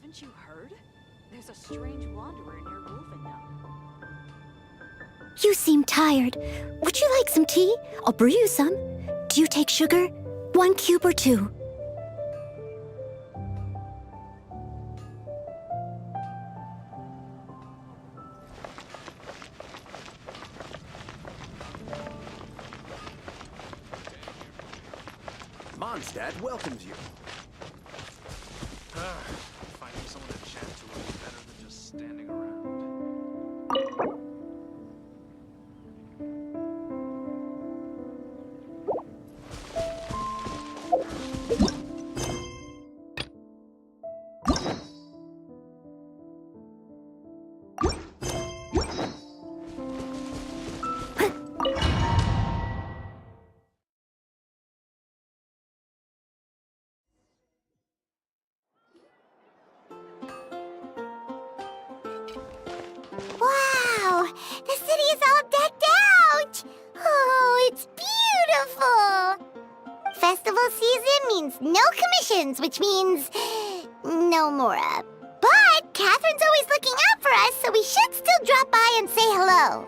Haven't you heard? There's a strange wanderer near Wolfenham. You seem tired. Would you like some tea? I'll brew you some. Do you take sugar? 1 cube or 2? Mondstadt welcomes you. Finding someone to chat to would be better than just standing around. Wow! The city is all decked out! Oh, it's beautiful! Festival season means no commissions, which means no Mora. But Catherine's always looking out for us, so we should still drop by and say hello.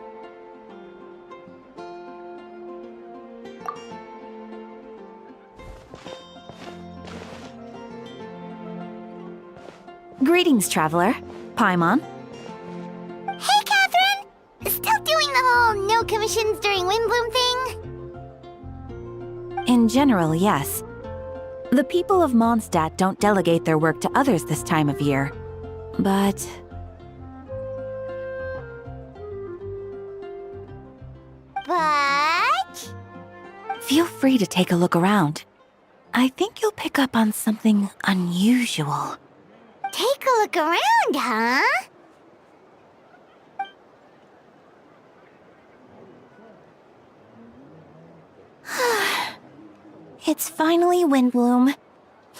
Greetings, traveler. Paimon. Hey, Catherine! Still doing the whole no commissions during Windbloom thing? In general, yes. The people of Mondstadt don't delegate their work to others this time of year. But... feel free to take a look around. I think you'll pick up on something unusual. Take a look around, huh? It's finally Windbloom.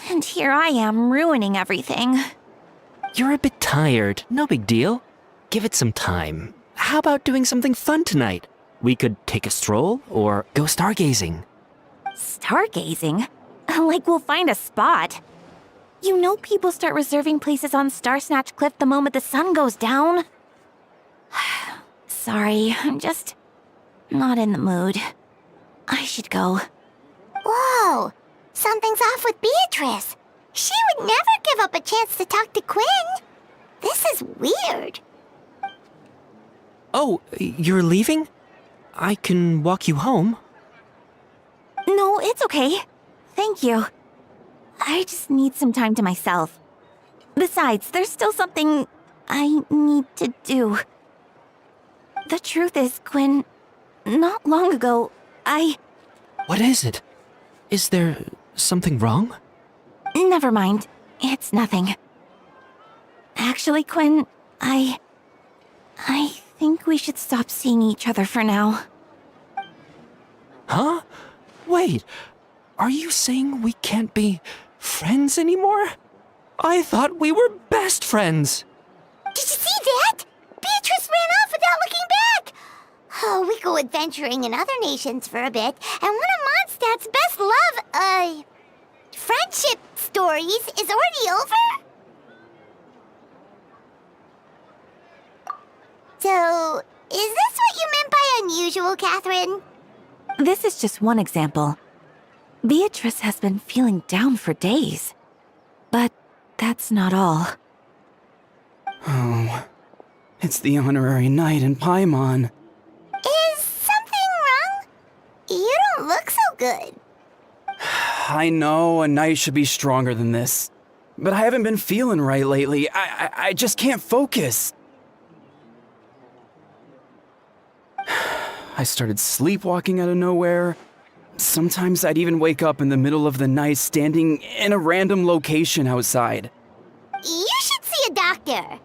And here I am ruining everything. You're a bit tired. No big deal. Give it some time. How about doing something fun tonight? We could take a stroll or go stargazing. Stargazing? Like we'll find a spot. You know people start reserving places on Starsnatch Cliff the moment the sun goes down. Sorry, I'm just not in the mood. I should go. Whoa! Something's off with Beatrice. She would never give up a chance to talk to Quinn. This is weird. Oh, you're leaving? I can walk you home. No, it's okay. Thank you. I just need some time to myself. Besides, there's still something I need to do. The truth is, Quinn, not long ago, What is it? Is there something wrong? Never mind. It's nothing. Actually, Quinn, I think we should stop seeing each other for now. Huh? Wait, are you saying we can't be friends anymore? I thought we were best friends. Did you see that? Beatrice ran off without looking back. Oh, we go adventuring in other nations for a bit, and one of Mondstadt's best friendship stories is already over? So, is this what you meant by unusual, Catherine? This is just one example. Beatrice has been feeling down for days. But that's not all. Oh, it's the honorary knight in Paimon. Is something wrong? You don't look so good. I know a knight should be stronger than this, but I haven't been feeling right lately. I just can't focus. I started sleepwalking out of nowhere. Sometimes I'd even wake up in the middle of the night standing in a random location outside. You should see a doctor.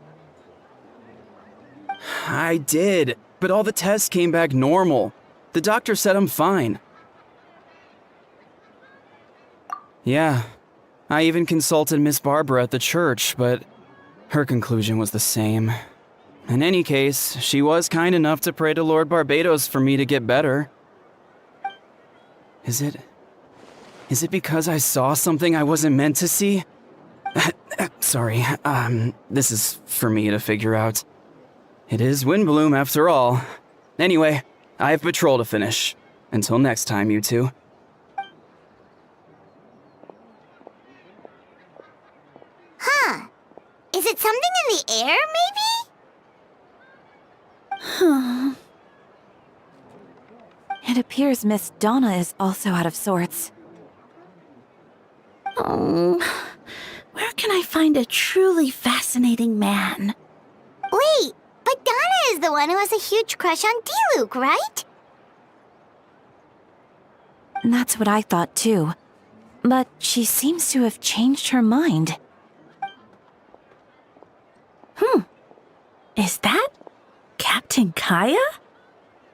I did, but all the tests came back normal. The doctor said I'm fine. Yeah, I even consulted Miss Barbara at the church, but her conclusion was the same. In any case, she was kind enough to pray to Lord Barbados for me to get better. Is it because I saw something I wasn't meant to see? Sorry, this is for me to figure out. It is Windbloom after all. Anyway, I have patrol to finish. Until next time, you two. Huh. Is it something in the air, maybe? It appears Miss Donna is also out of sorts. Oh, where can I find a truly fascinating man? Wait, but Donna is the one who has a huge crush on Diluc, right? That's what I thought too. But she seems to have changed her mind. Is that Captain Kaya?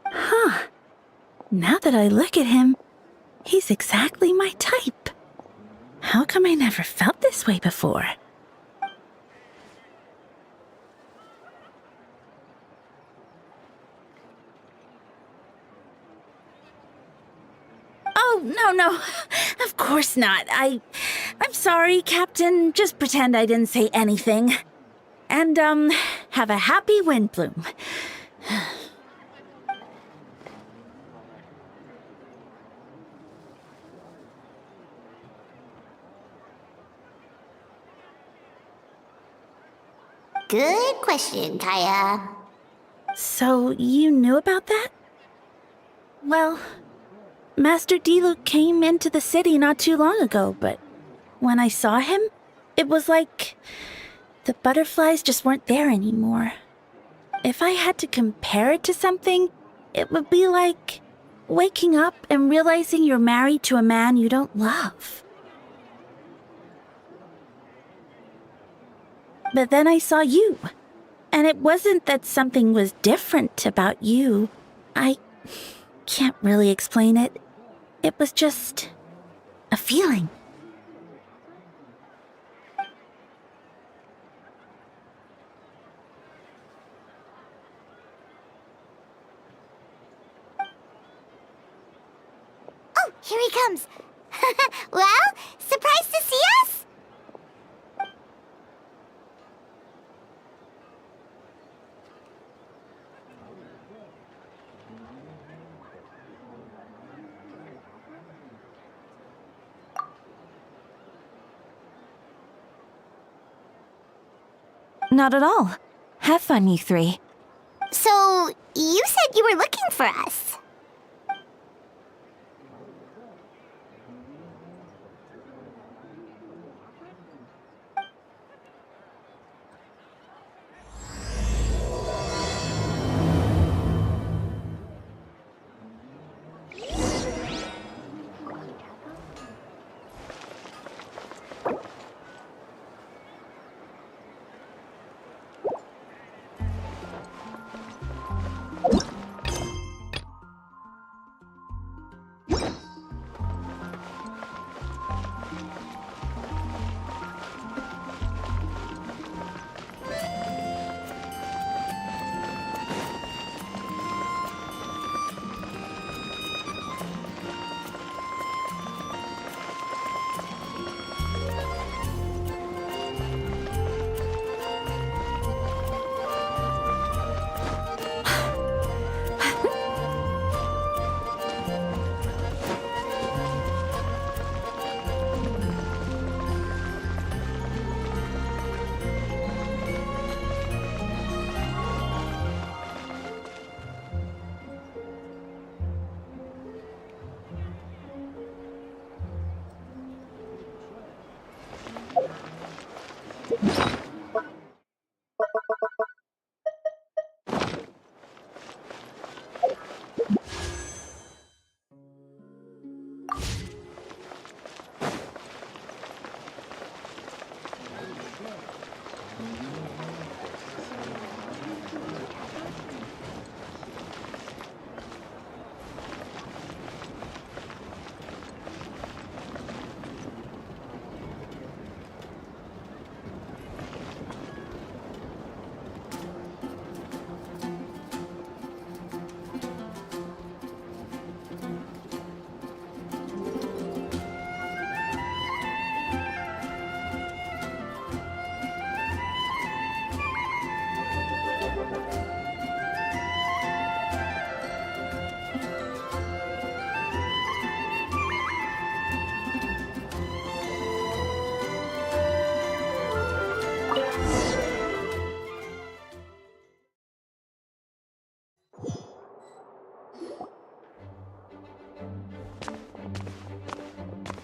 Huh. Now that I look at him, he's exactly my type. How come I never felt this way before? Oh, no. Of course not. I'm sorry, Captain. Just pretend I didn't say anything. And, have a happy Windbloom. Good question, Kaya. So, you knew about that? Well, Master Diluc came into the city not too long ago, but when I saw him, it was like the butterflies just weren't there anymore. If I had to compare it to something, it would be like waking up and realizing you're married to a man you don't love. But then I saw you, and it wasn't that something was different about you. I can't really explain it. It was just a feeling. Oh, here he comes. Well, surprised to see us? Not at all. Have fun, you three. So, you said you were looking for us.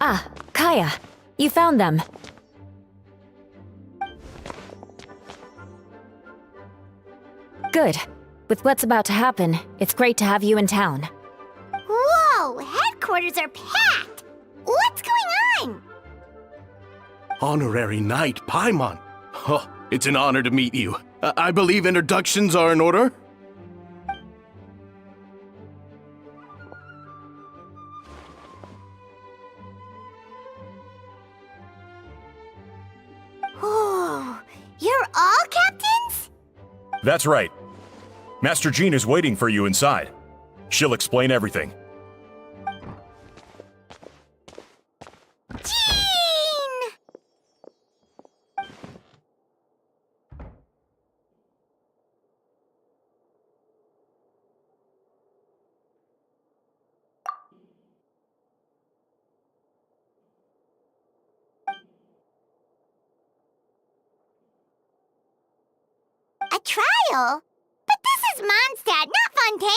Ah, Kaya, you found them. Good. With what's about to happen, it's great to have you in town. Whoa, headquarters are packed! What's going on? Honorary Knight Paimon. Oh, it's an honor to meet you. I believe introductions are in order? Oh, you're all captains? That's right. Master Jean is waiting for you inside. She'll explain everything. Jean! A trial? But this is Mondstadt, not Fontaine!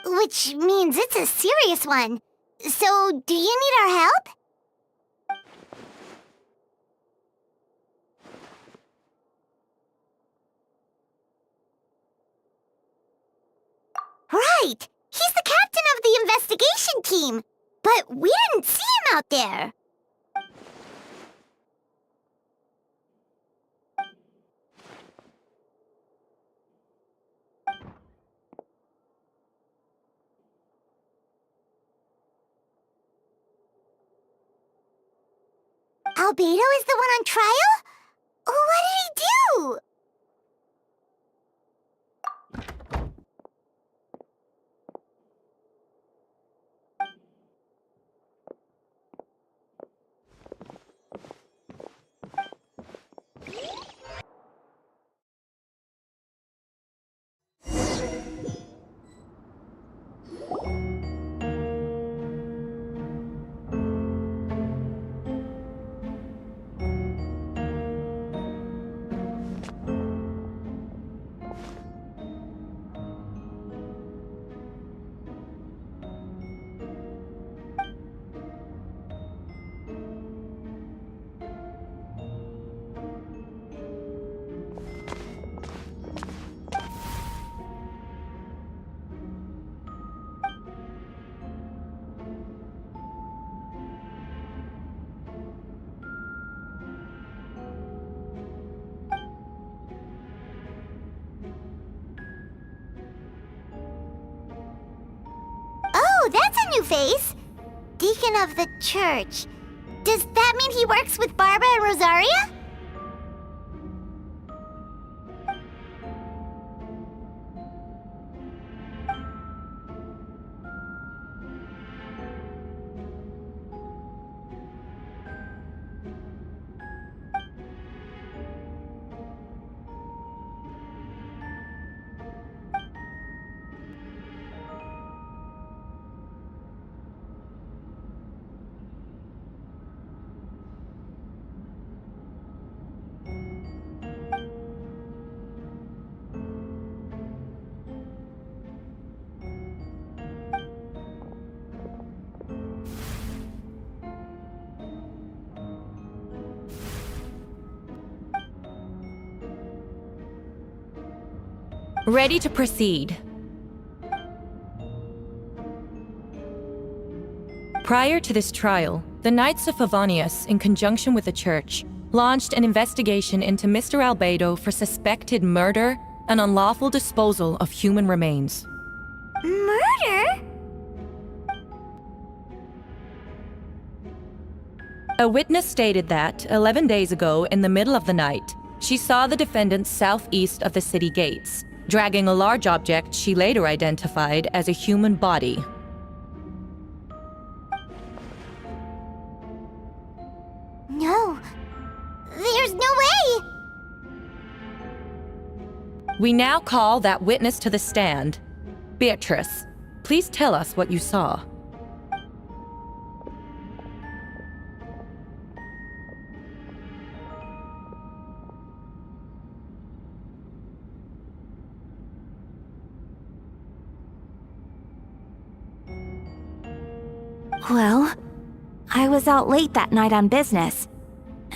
Which means it's a serious one. So, do you need our help? Right! He's the captain of the investigation team! But we didn't see him out there! Albedo is the one on trial? What did he do? Oh, that's a new face! Deacon of the church. Does that mean he works with Barbara and Rosaria? Ready to proceed. Prior to this trial, the Knights of Favonius, in conjunction with the Church, launched an investigation into Mr. Albedo for suspected murder and unlawful disposal of human remains. Murder? A witness stated that, 11 days ago, in the middle of the night, she saw the defendant southeast of the city gates, dragging a large object she later identified as a human body. No. There's no way! We now call that witness to the stand. Beatrice, please tell us what you saw. Well, I was out late that night on business.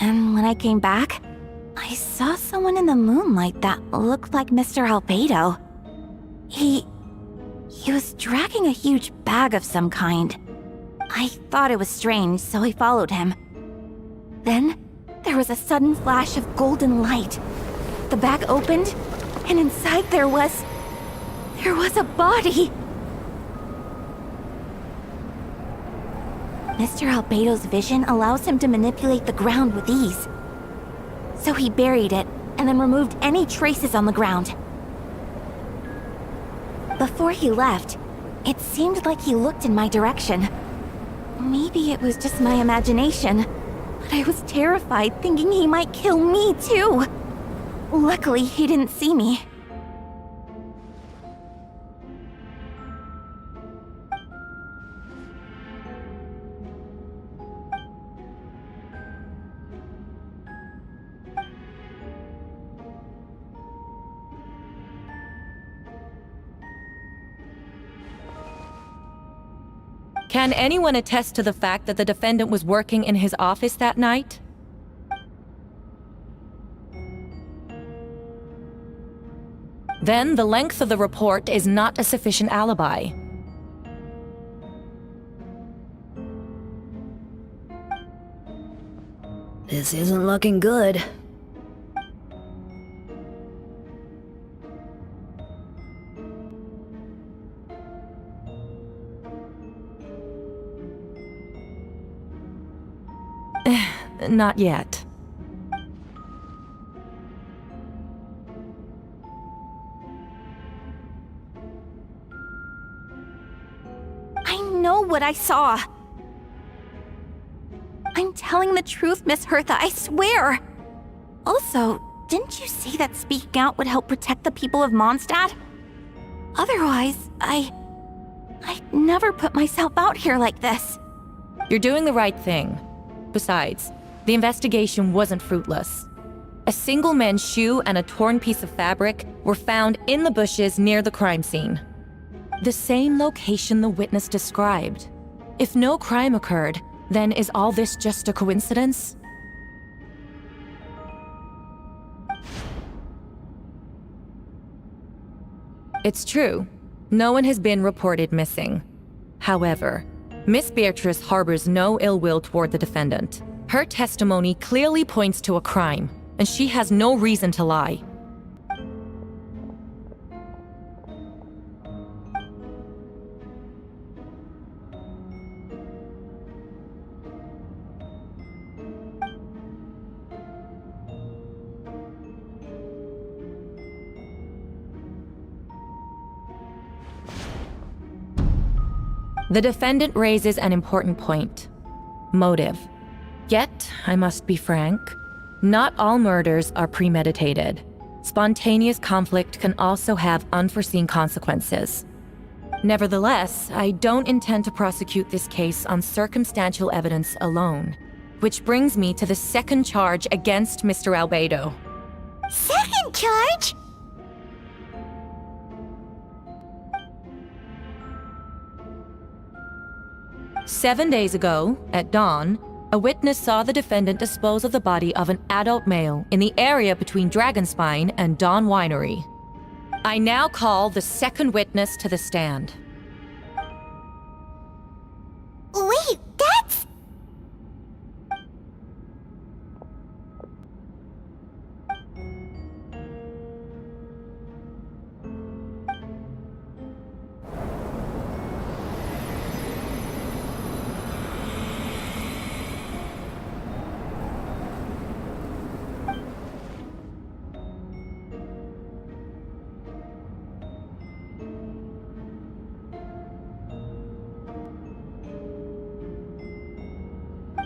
And when I came back, I saw someone in the moonlight that looked like Mr. Albedo. He was dragging a huge bag of some kind. I thought it was strange, so I followed him. Then, there was a sudden flash of golden light. The bag opened, and inside there was a body! Mr. Albedo's vision allows him to manipulate the ground with ease. So he buried it, and then removed any traces on the ground. Before he left, it seemed like he looked in my direction. Maybe it was just my imagination, but I was terrified thinking he might kill me too. Luckily, he didn't see me. Can anyone attest to the fact that the defendant was working in his office that night? Then the length of the report is not a sufficient alibi. This isn't looking good. Not yet. I know what I saw. I'm telling the truth, Miss Hertha, I swear. Also, didn't you say that speaking out would help protect the people of Mondstadt? Otherwise, I'd never put myself out here like this. You're doing the right thing. Besides, the investigation wasn't fruitless. A single men's shoe and a torn piece of fabric were found in the bushes near the crime scene. The same location the witness described. If no crime occurred, then is all this just a coincidence? It's true. No one has been reported missing. However, Miss Beatrice harbors no ill will toward the defendant. Her testimony clearly points to a crime, and she has no reason to lie. The defendant raises an important point: motive. Yet, I must be frank, not all murders are premeditated. Spontaneous conflict can also have unforeseen consequences. Nevertheless, I don't intend to prosecute this case on circumstantial evidence alone, which brings me to the second charge against Mr. Albedo. Second charge? "7 days ago, at dawn, a witness saw the defendant dispose of the body of an adult male in the area between Dragonspine and Dawn Winery. I now call the second witness to the stand." Wait, that's...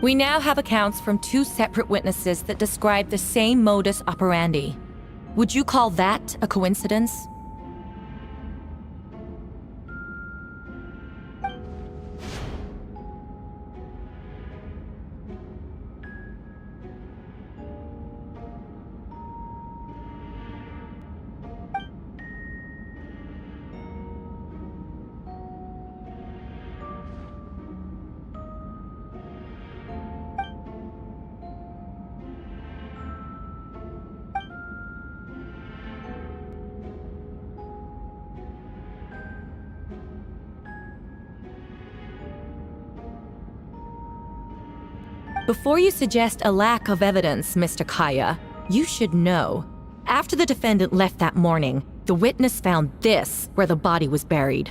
We now have accounts from 2 separate witnesses that describe the same modus operandi. Would you call that a coincidence? Before you suggest a lack of evidence, Mr. Kaya, you should know. After the defendant left that morning, the witness found this where the body was buried.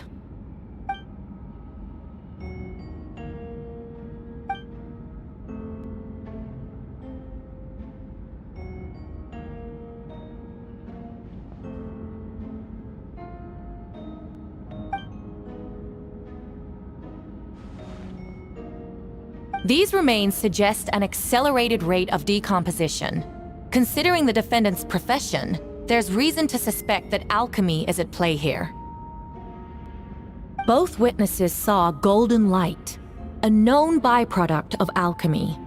These remains suggest an accelerated rate of decomposition. Considering the defendant's profession, there's reason to suspect that alchemy is at play here. Both witnesses saw golden light, a known byproduct of alchemy.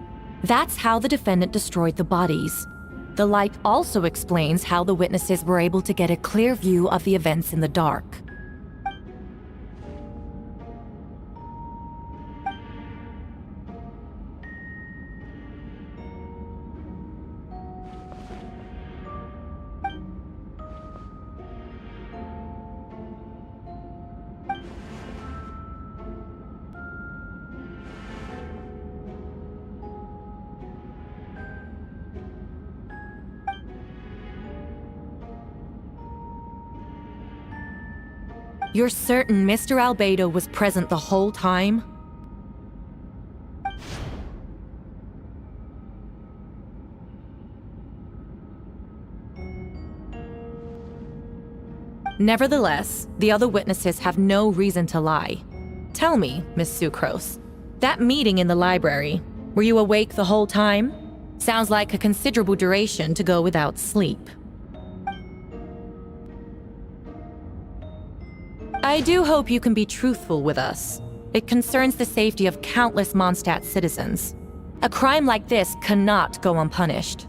That's how the defendant destroyed the bodies. The light also explains how the witnesses were able to get a clear view of the events in the dark. You're certain Mr. Albedo was present the whole time? Nevertheless, the other witnesses have no reason to lie. Tell me, Miss Sucrose, that meeting in the library, were you awake the whole time? Sounds like a considerable duration to go without sleep. I do hope you can be truthful with us. It concerns the safety of countless Mondstadt citizens. A crime like this cannot go unpunished.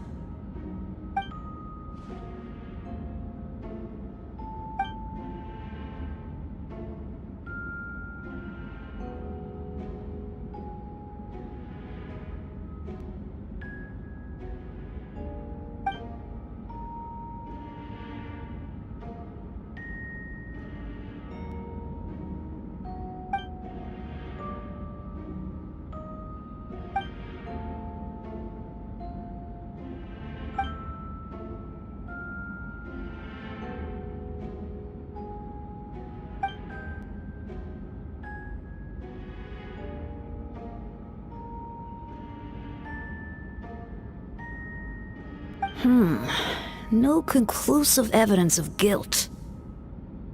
No conclusive evidence of guilt.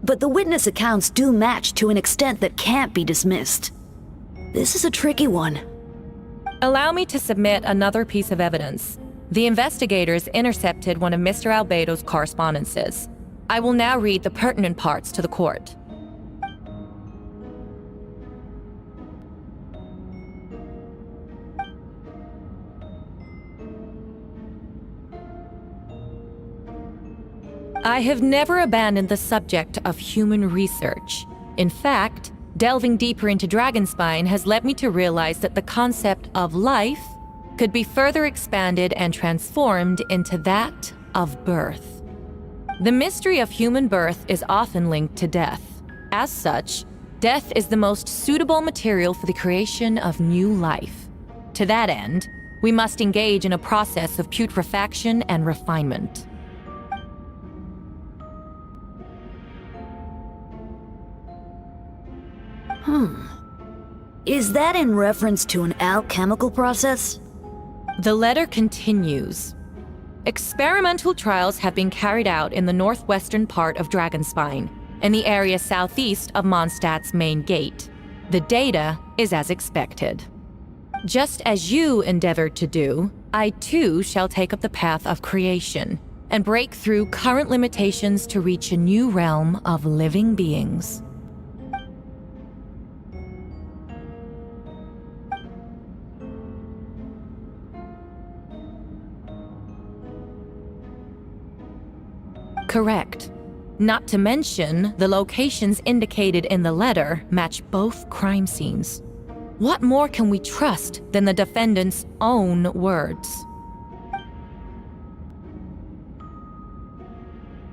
But the witness accounts do match to an extent that can't be dismissed. This is a tricky one. Allow me to submit another piece of evidence. The investigators intercepted one of Mr. Albedo's correspondences. I will now read the pertinent parts to the court. I have never abandoned the subject of human research. In fact, delving deeper into Dragonspine has led me to realize that the concept of life could be further expanded and transformed into that of birth. The mystery of human birth is often linked to death. As such, death is the most suitable material for the creation of new life. To that end, we must engage in a process of putrefaction and refinement. Is that in reference to an alchemical process? The letter continues. Experimental trials have been carried out in the northwestern part of Dragonspine, in the area southeast of Mondstadt's main gate. The data is as expected. Just as you endeavored to do, I too shall take up the path of creation and break through current limitations to reach a new realm of living beings. Correct. Not to mention, the locations indicated in the letter match both crime scenes. What more can we trust than the defendant's own words?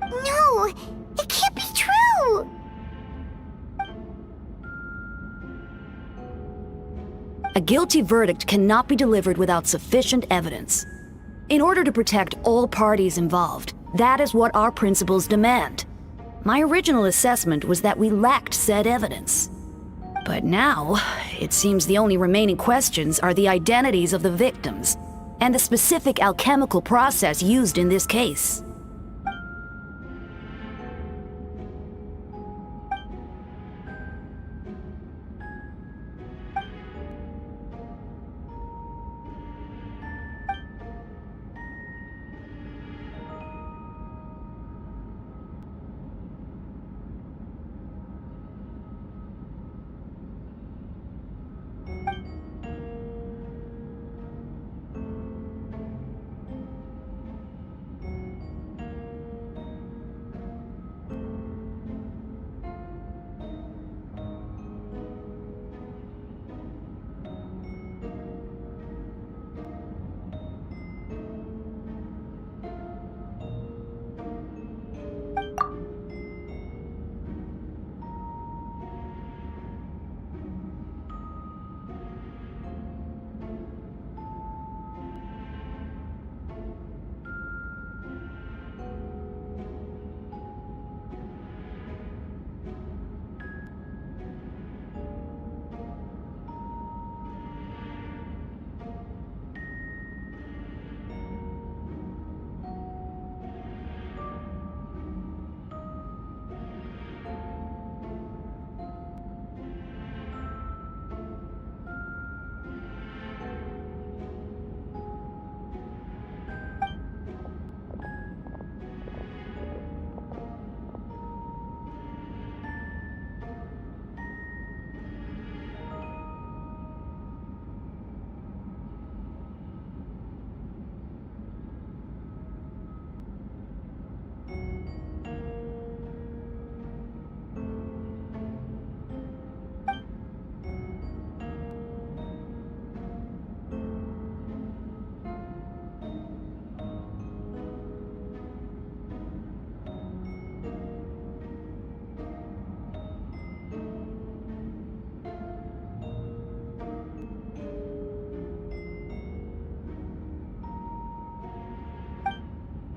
No, it can't be true! A guilty verdict cannot be delivered without sufficient evidence. In order to protect all parties involved, that is what our principles demand. My original assessment was that we lacked said evidence. But now, it seems the only remaining questions are the identities of the victims and the specific alchemical process used in this case.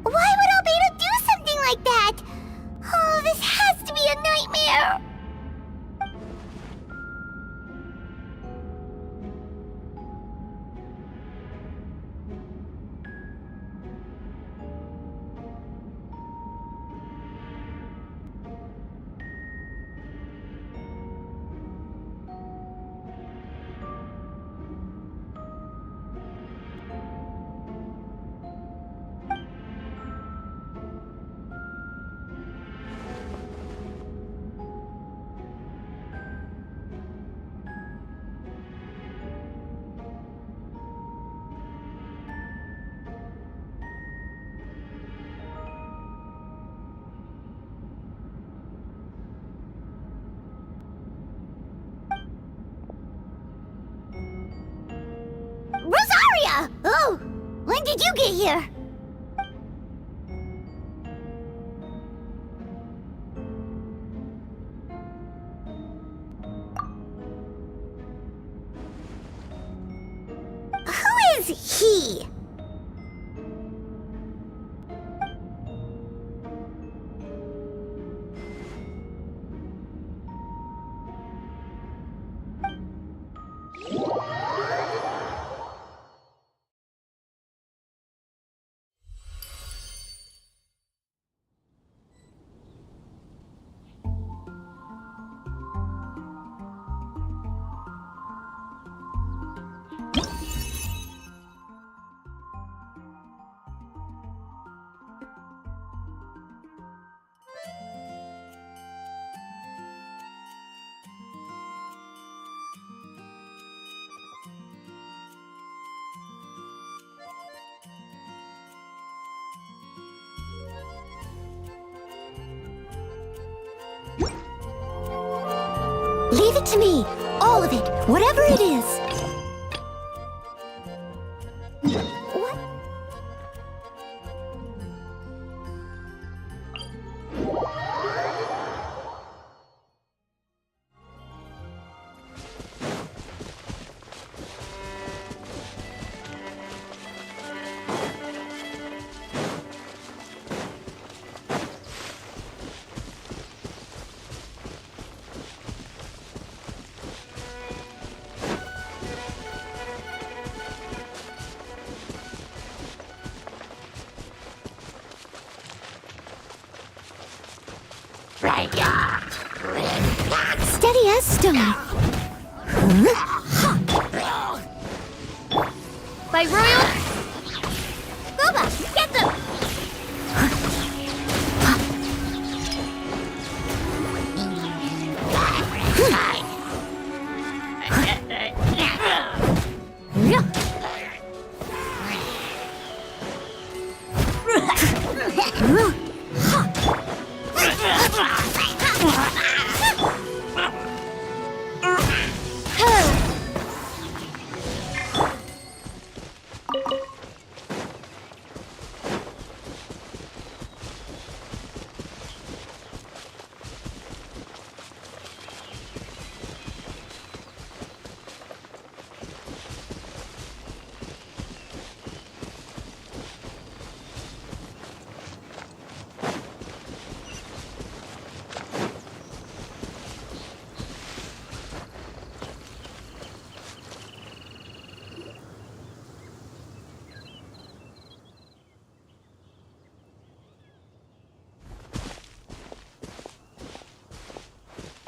Why would Albedo do something like that? Oh, this has to be a nightmare! Rosaria! Oh, when did you get here? Who is he? Leave it to me. All of it. Whatever it is. What? Steady as stone. By Royal! Booba, get them!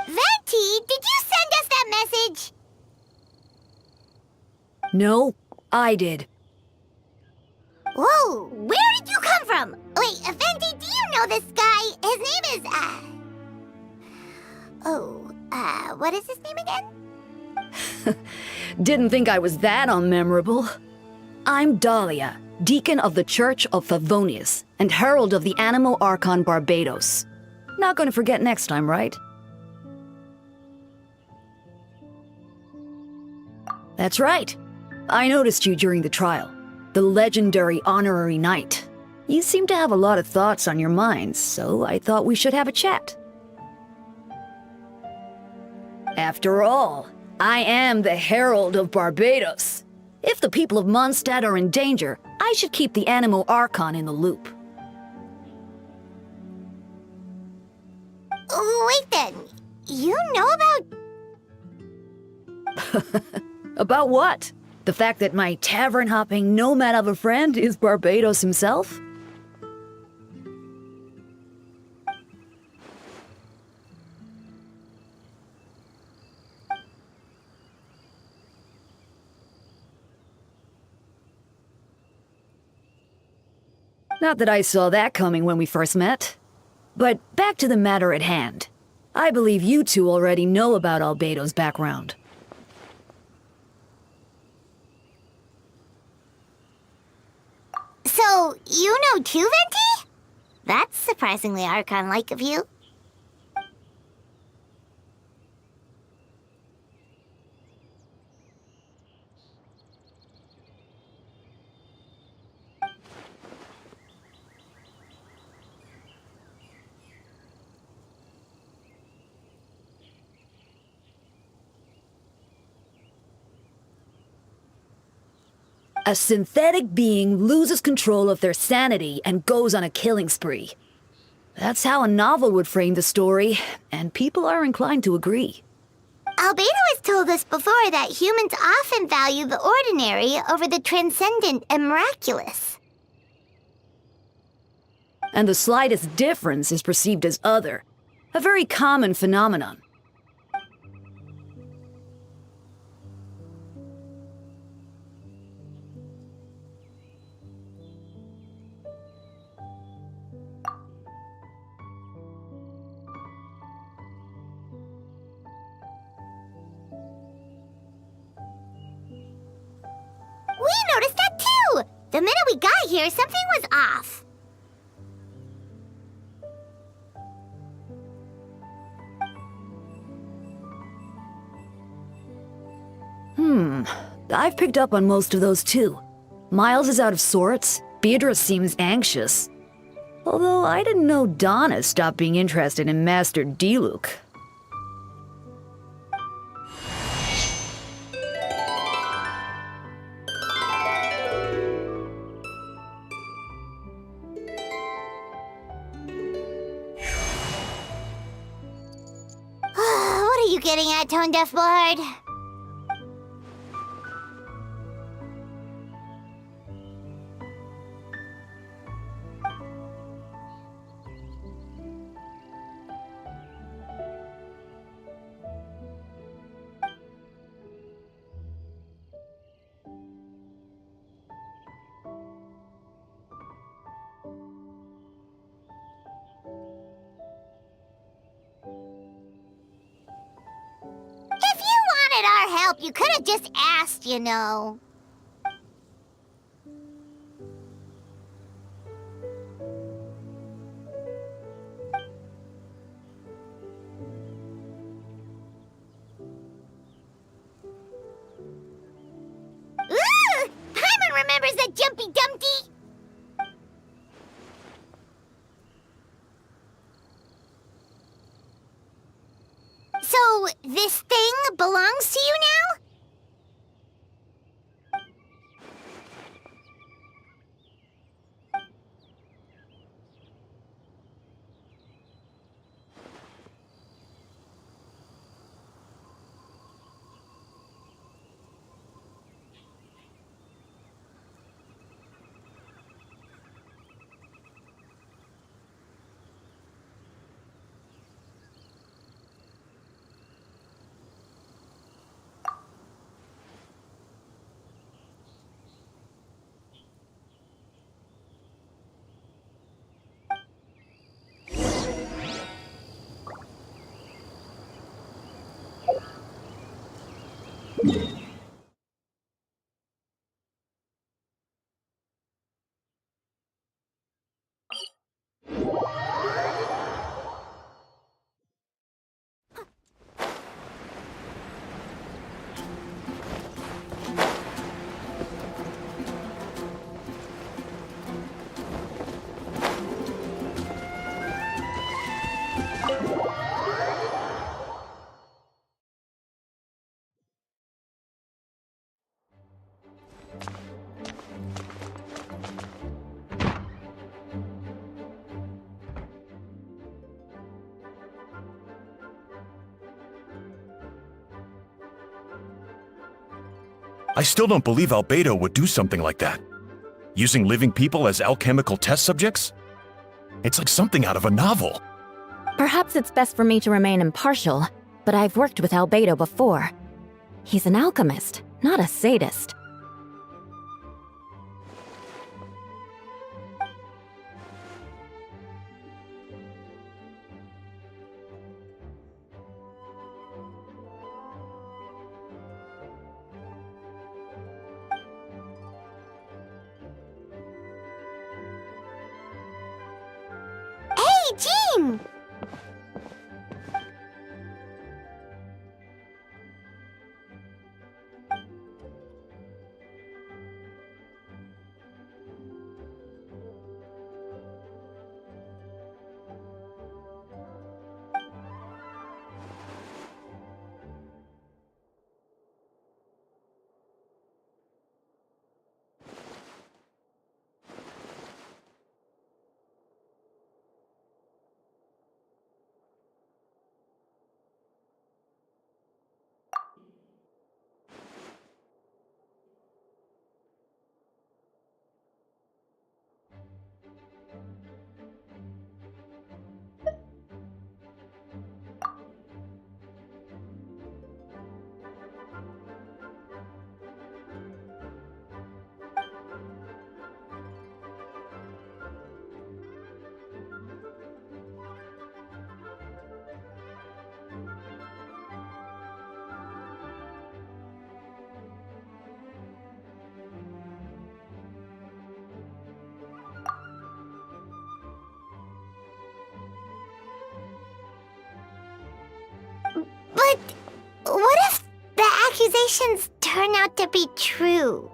Venti, did you send us that message? No, I did. Whoa, where did you come from? Wait, Venti, do you know this guy? His name is, what is his name again? Didn't think I was that unmemorable. I'm Dahlia, Deacon of the Church of Favonius and Herald of the Animo Archon Barbados. Not gonna forget next time, right? That's right. I noticed you during the trial. The legendary honorary knight. You seem to have a lot of thoughts on your mind, so I thought we should have a chat. After all, I am the Herald of Barbados. If the people of Mondstadt are in danger, I should keep the Animo Archon in the loop. Wait then, you know about... About what? The fact that my tavern-hopping nomad of a friend is Barbados himself? Not that I saw that coming when we first met. But back to the matter at hand. I believe you two already know about Albedo's background. So, you know too, Venti? That's surprisingly Archon-like of you. A synthetic being loses control of their sanity and goes on a killing spree. That's how a novel would frame the story, and people are inclined to agree. Albedo has told us before that humans often value the ordinary over the transcendent and miraculous. And the slightest difference is perceived as other, a very common phenomenon. We noticed that too! The minute we got here, something was off. I've picked up on most of those too. Miles is out of sorts. Beatrice seems anxious. Although I didn't know Donna stopped being interested in Master Diluc. What are you getting at, Tone Deaf Bard? If you wanted our help, you could have just asked, you know. Ooh! Paimon remembers that Jumpy Dumpty! So, this thing belongs to you now? I still don't believe Albedo would do something like that. Using living people as alchemical test subjects? It's like something out of a novel. Perhaps it's best for me to remain impartial, but I've worked with Albedo before. He's an alchemist, not a sadist. Hey, Jean! But what if the accusations turn out to be true?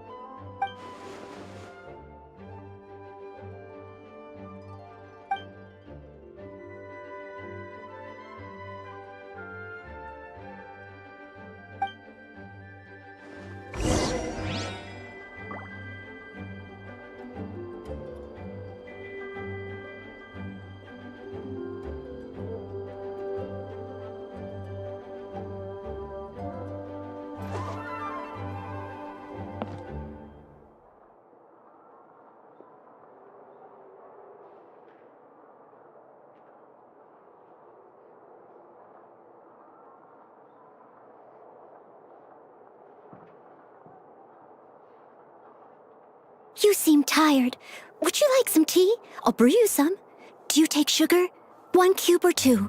You seem tired. Would you like some tea? I'll brew you some. Do you take sugar? 1 cube or 2?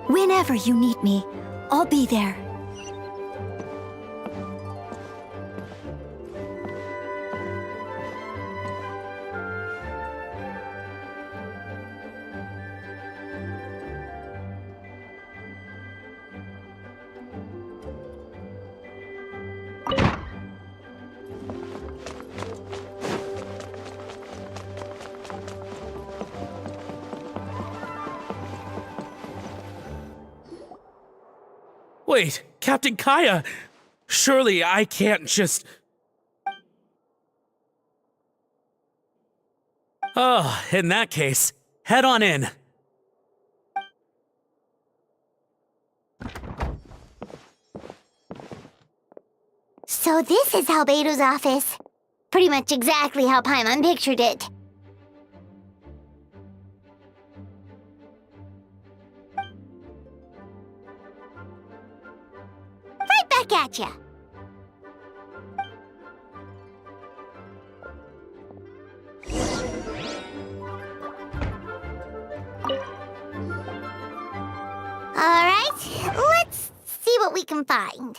Whenever you need me, I'll be there. Wait, Captain Kaya! Surely I can't just... Oh, in that case, head on in. So this is Albedo's office. Pretty much exactly how Paimon pictured it. Right back at ya. All right, let's see what we can find.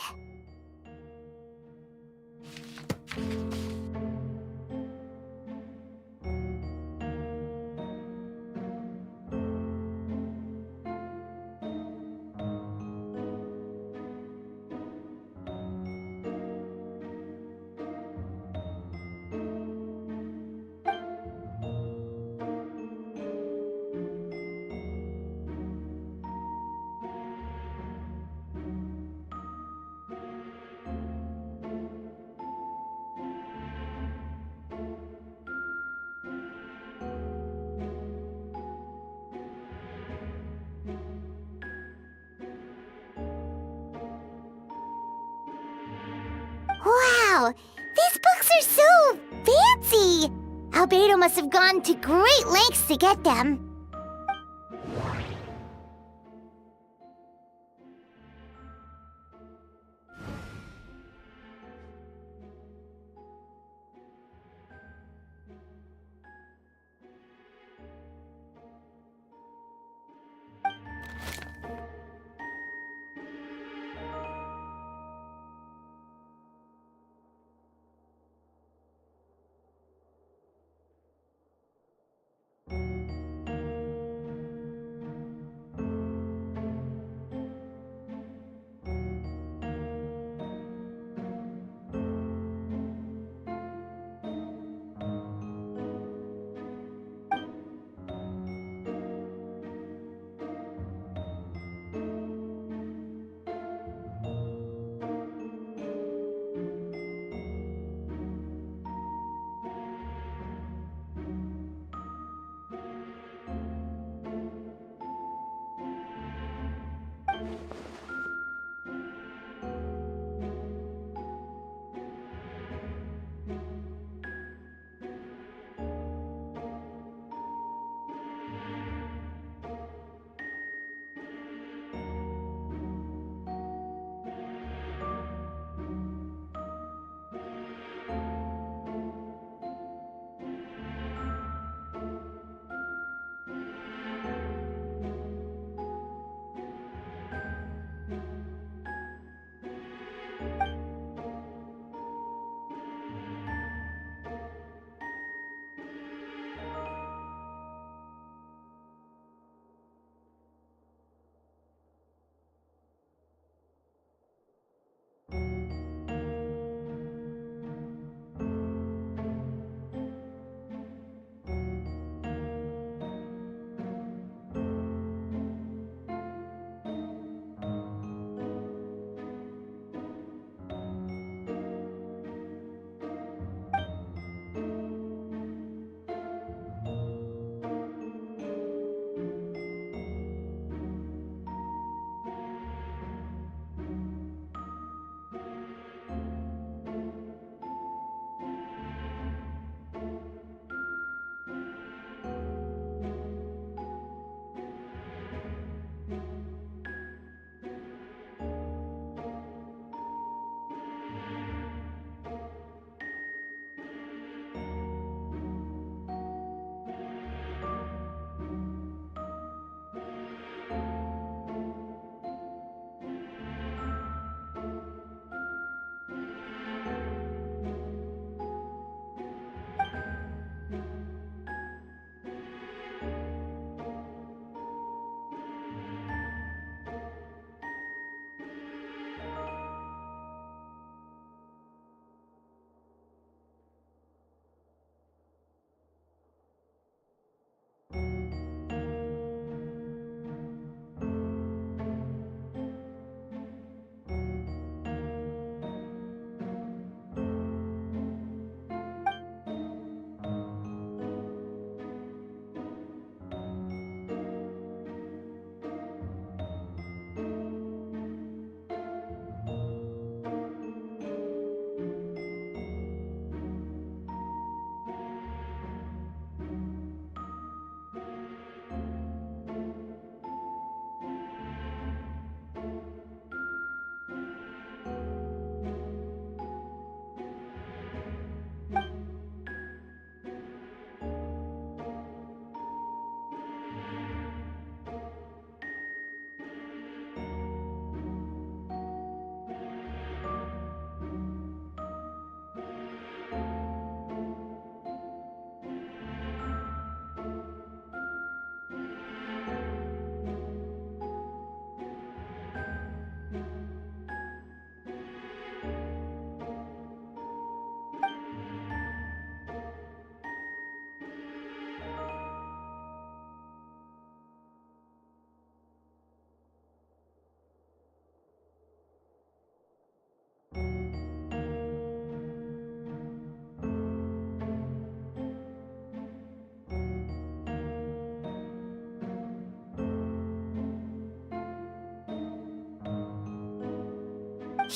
Wow, these books are so fancy! Albedo must have gone to great lengths to get them.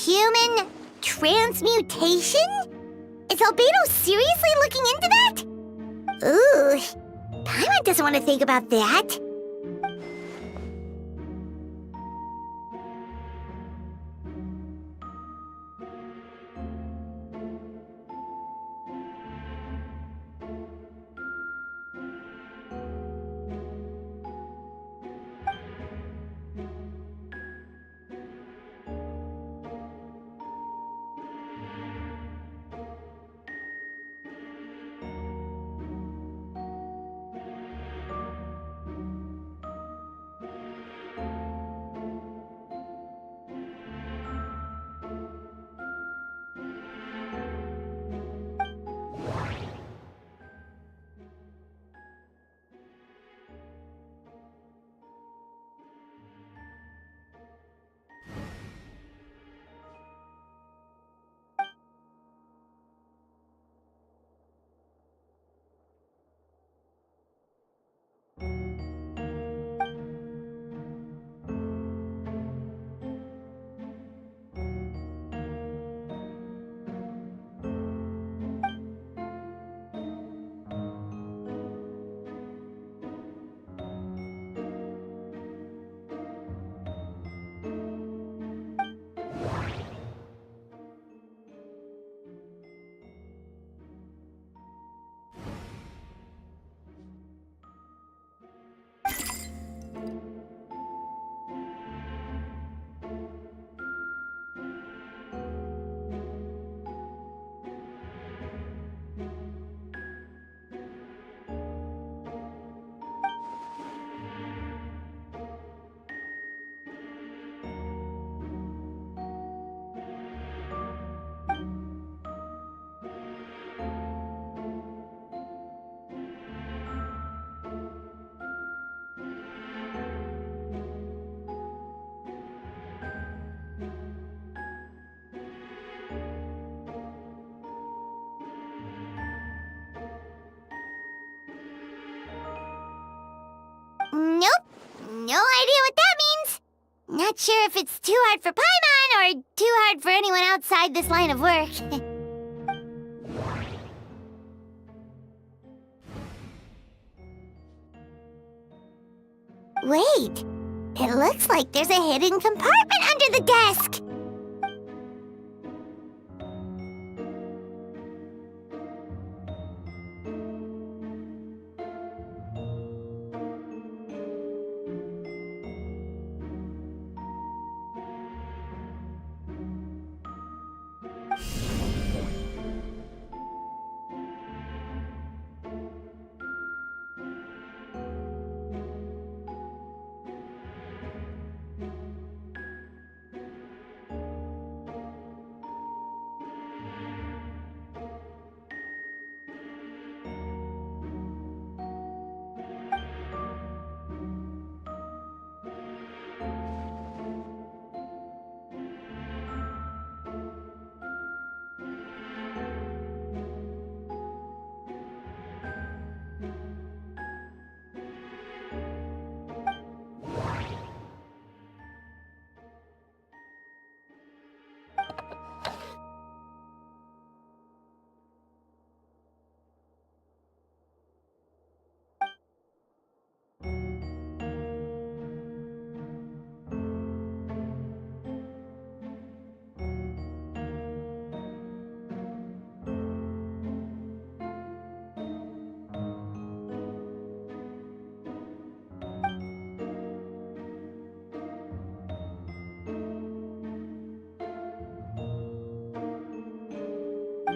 Human transmutation? Is Albedo seriously looking into that? Ooh, Paimon doesn't want to think about that. Nope, no idea what that means. Not sure if it's too hard for Paimon or too hard for anyone outside this line of work. Wait, it looks like there's a hidden compartment under the desk.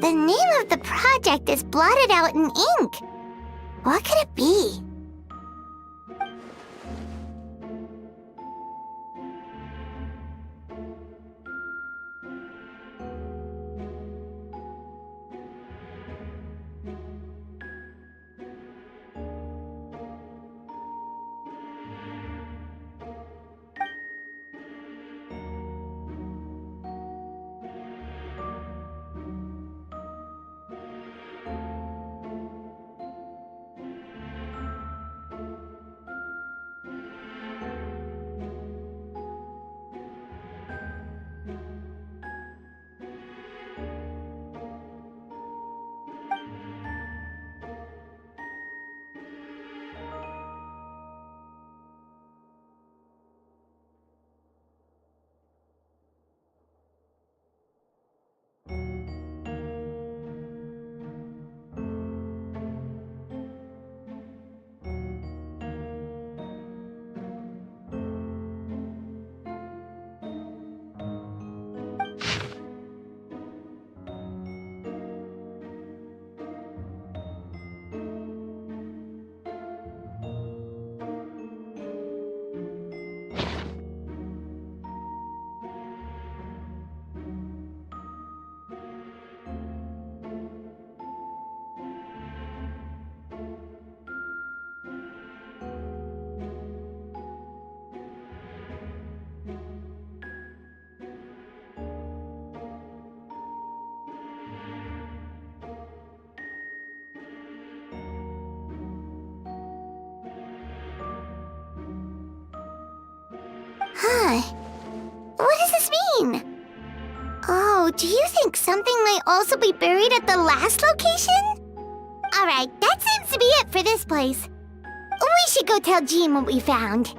The name of the project is blotted out in ink. What could it be? So, do you think something might also be buried at the last location? Alright, that seems to be it for this place. We should go tell Jean what we found.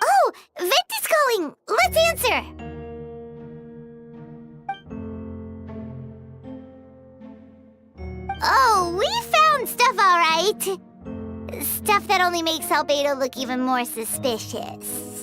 Oh, Vent is calling! Let's answer! Oh, we found stuff, alright. Stuff that only makes Albedo look even more suspicious.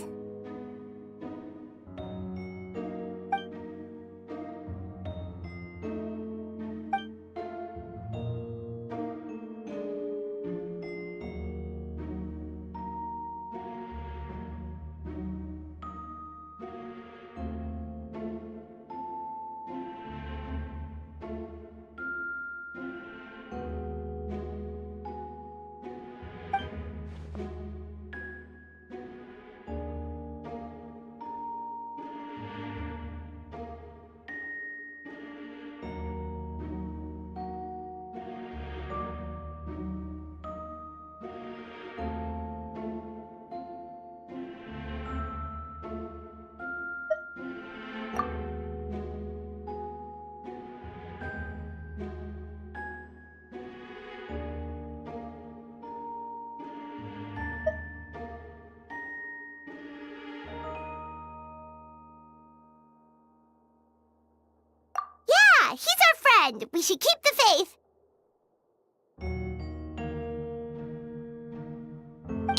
Yeah, he's our friend. We should keep the faith.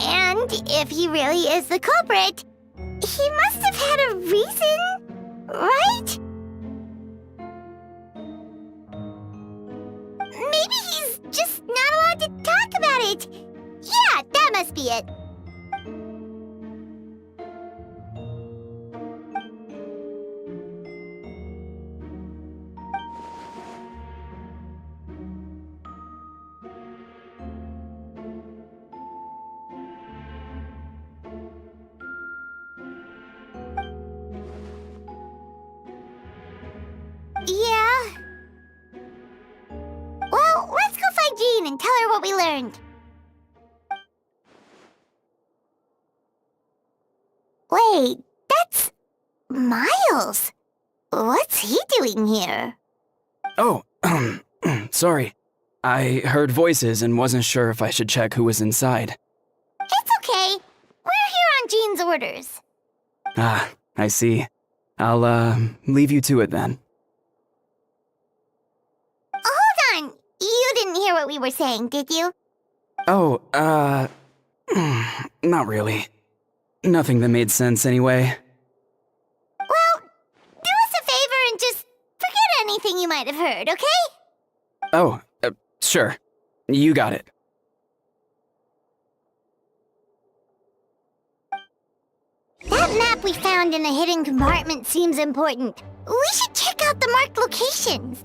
And if he really is the culprit, he must have had a reason, right? Maybe he's just not allowed to talk about it. Yeah, that must be it. Yeah. Well, let's go find Jean and tell her what we learned. Wait, that's Miles. What's he doing here? Oh, sorry. I heard voices and wasn't sure if I should check who was inside. It's okay. We're here on Jean's orders. Ah, I see. I'll, leave you to it then. Hold on. You didn't hear what we were saying, did you? Oh, not really. Nothing that made sense anyway. Well, do us a favor and just forget anything you might have heard, okay? Oh, sure. You got it. That map we found in the hidden compartment seems important. We should check out the marked locations.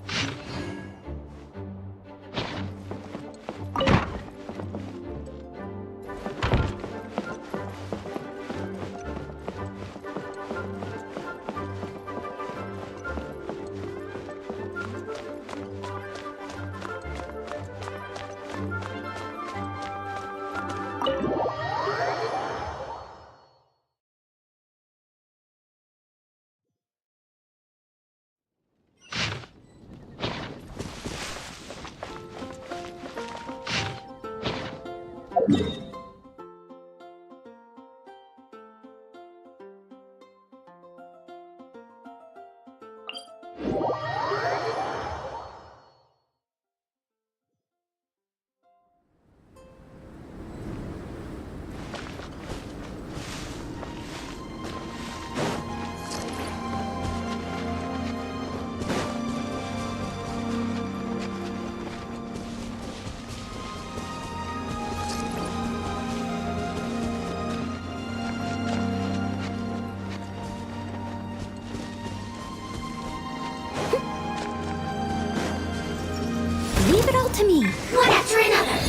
Leave it all to me. One after another.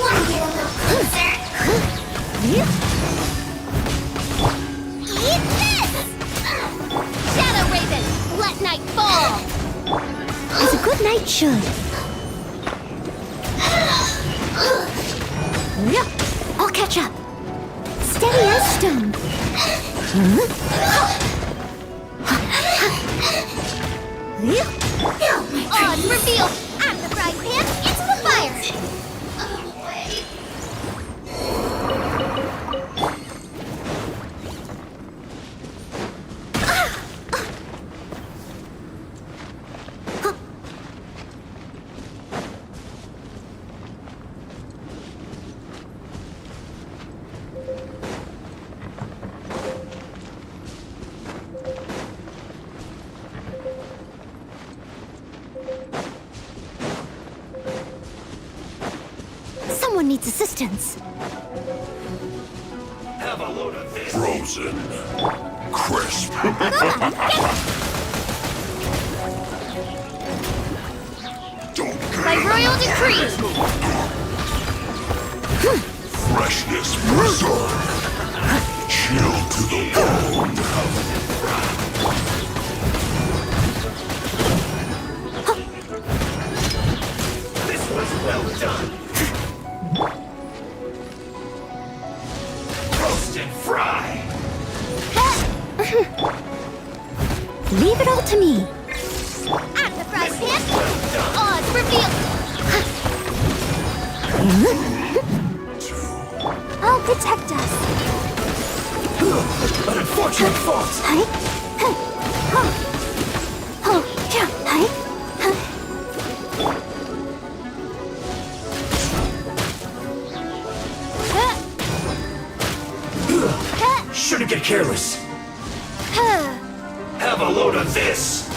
Wanna get a little closer? Eat this! Shadow Raven, let night fall! As a good knight should. I'll catch up. Steady as stone. Odds revealed! I'm the frying pan into the fire! Someone needs assistance. Have a load of this. Frozen. Crisp. By royal decree! Freshness preserved. Chill to the bone. This was well done. Roast and fry. Leave it all to me. I'm the frying pan! Odds revealed! I'll protect us. An unfortunate fault. Shouldn't get careless. Have a load of this.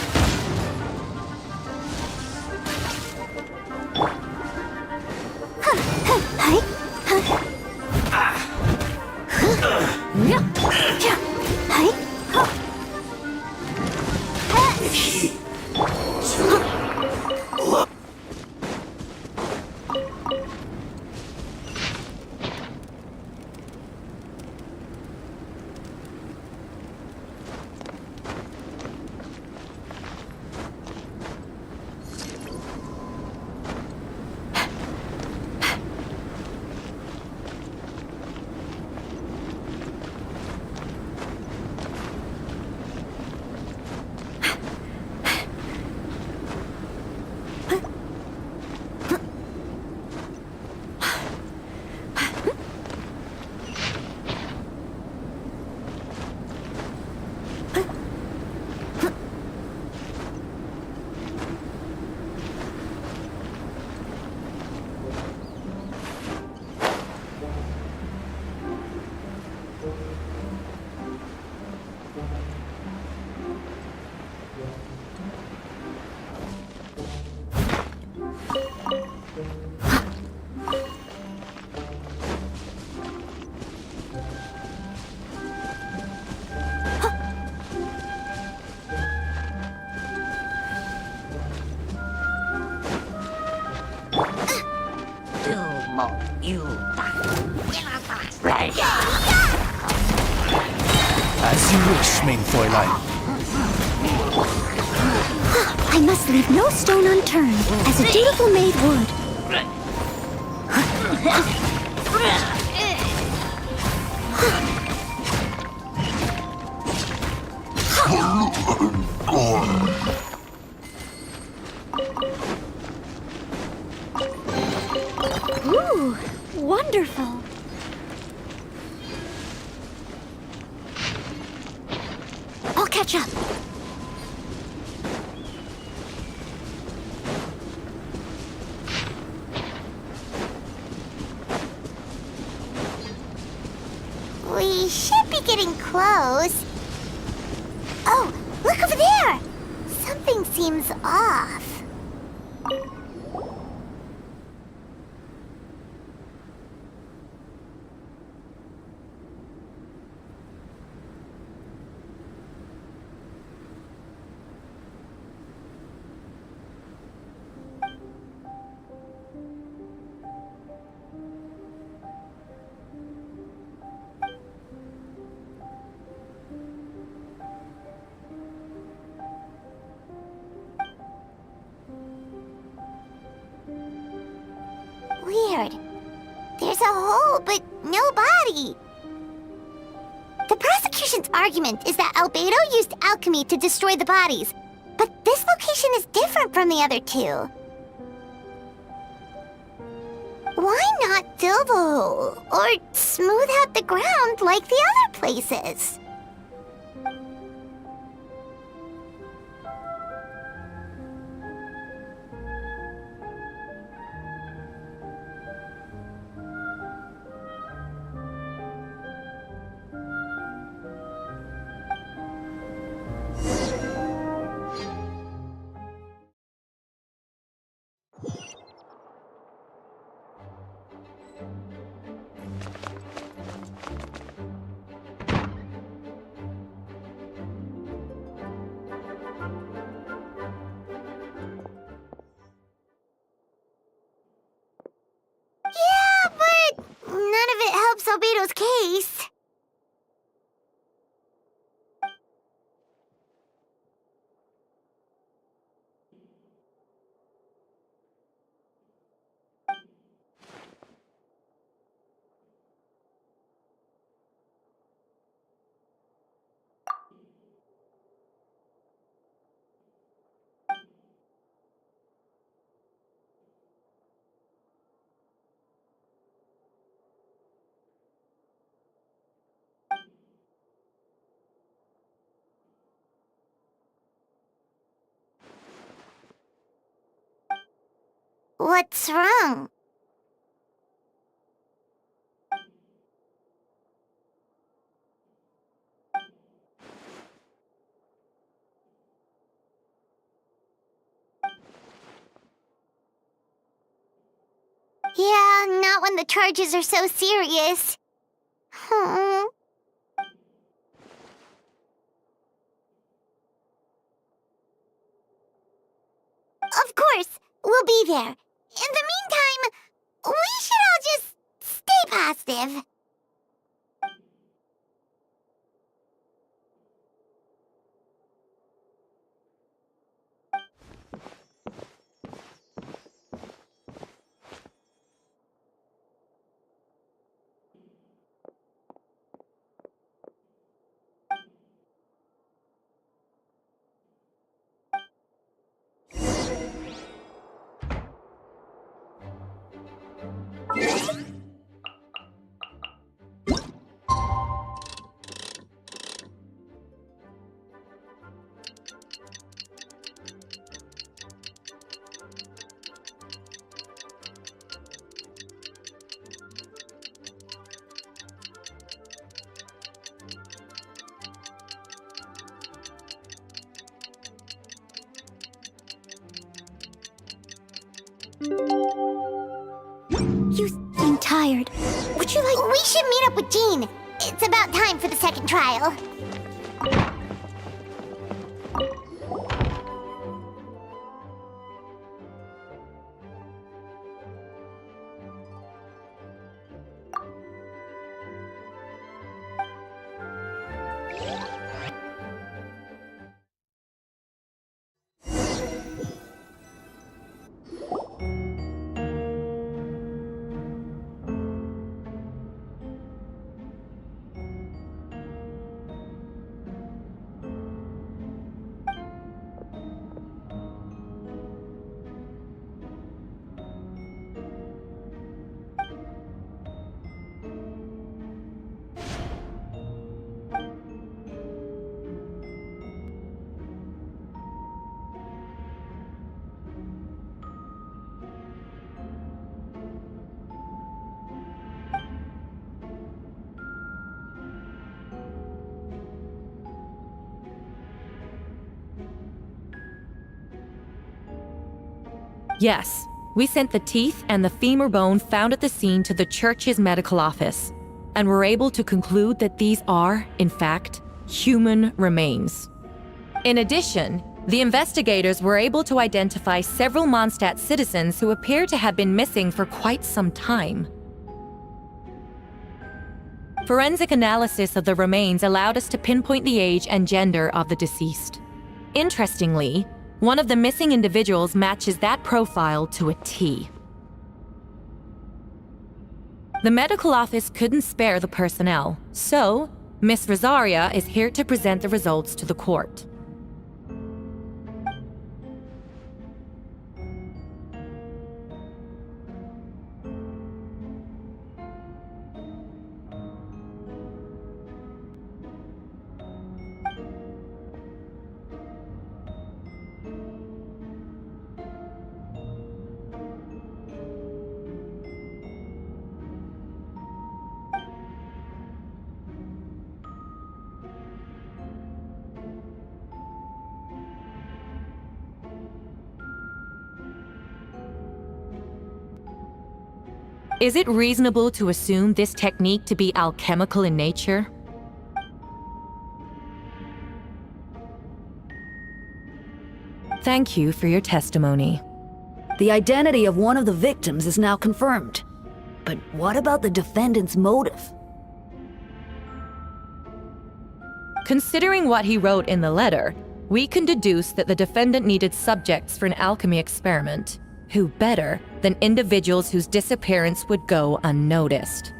As you wish, main Fräulein. I must leave no stone unturned, as a dutiful maid would. Ooh, wonderful. I'll catch up. We should be getting close. Oh, look over there! Something seems off. weird. There's a hole, but no body. The prosecution's argument is that Albedo used alchemy to destroy the bodies, but this location is different from the other two. Why not fill the hole, or smooth out the ground like the other places? Yeah, but none of it helps Albedo's case. What's wrong? Yeah, not when the charges are so serious. Hmm. Of course, we'll be there. In the meantime, we should all just stay positive. You seem tired. Would you like... We should meet up with Jean. It's about time for the second trial. Yes, we sent the teeth and the femur bone found at the scene to the church's medical office, and were able to conclude that these are, in fact, human remains. In addition, the investigators were able to identify several Mondstadt citizens who appear to have been missing for quite some time. Forensic analysis of the remains allowed us to pinpoint the age and gender of the deceased. Interestingly, one of the missing individuals matches that profile to a T. The medical office couldn't spare the personnel, so Miss Rosaria is here to present the results to the court. Is it reasonable to assume this technique to be alchemical in nature? Thank you for your testimony. The identity of one of the victims is now confirmed. But what about the defendant's motive? Considering what he wrote in the letter, we can deduce that the defendant needed subjects for an alchemy experiment. Who better than individuals whose disappearance would go unnoticed?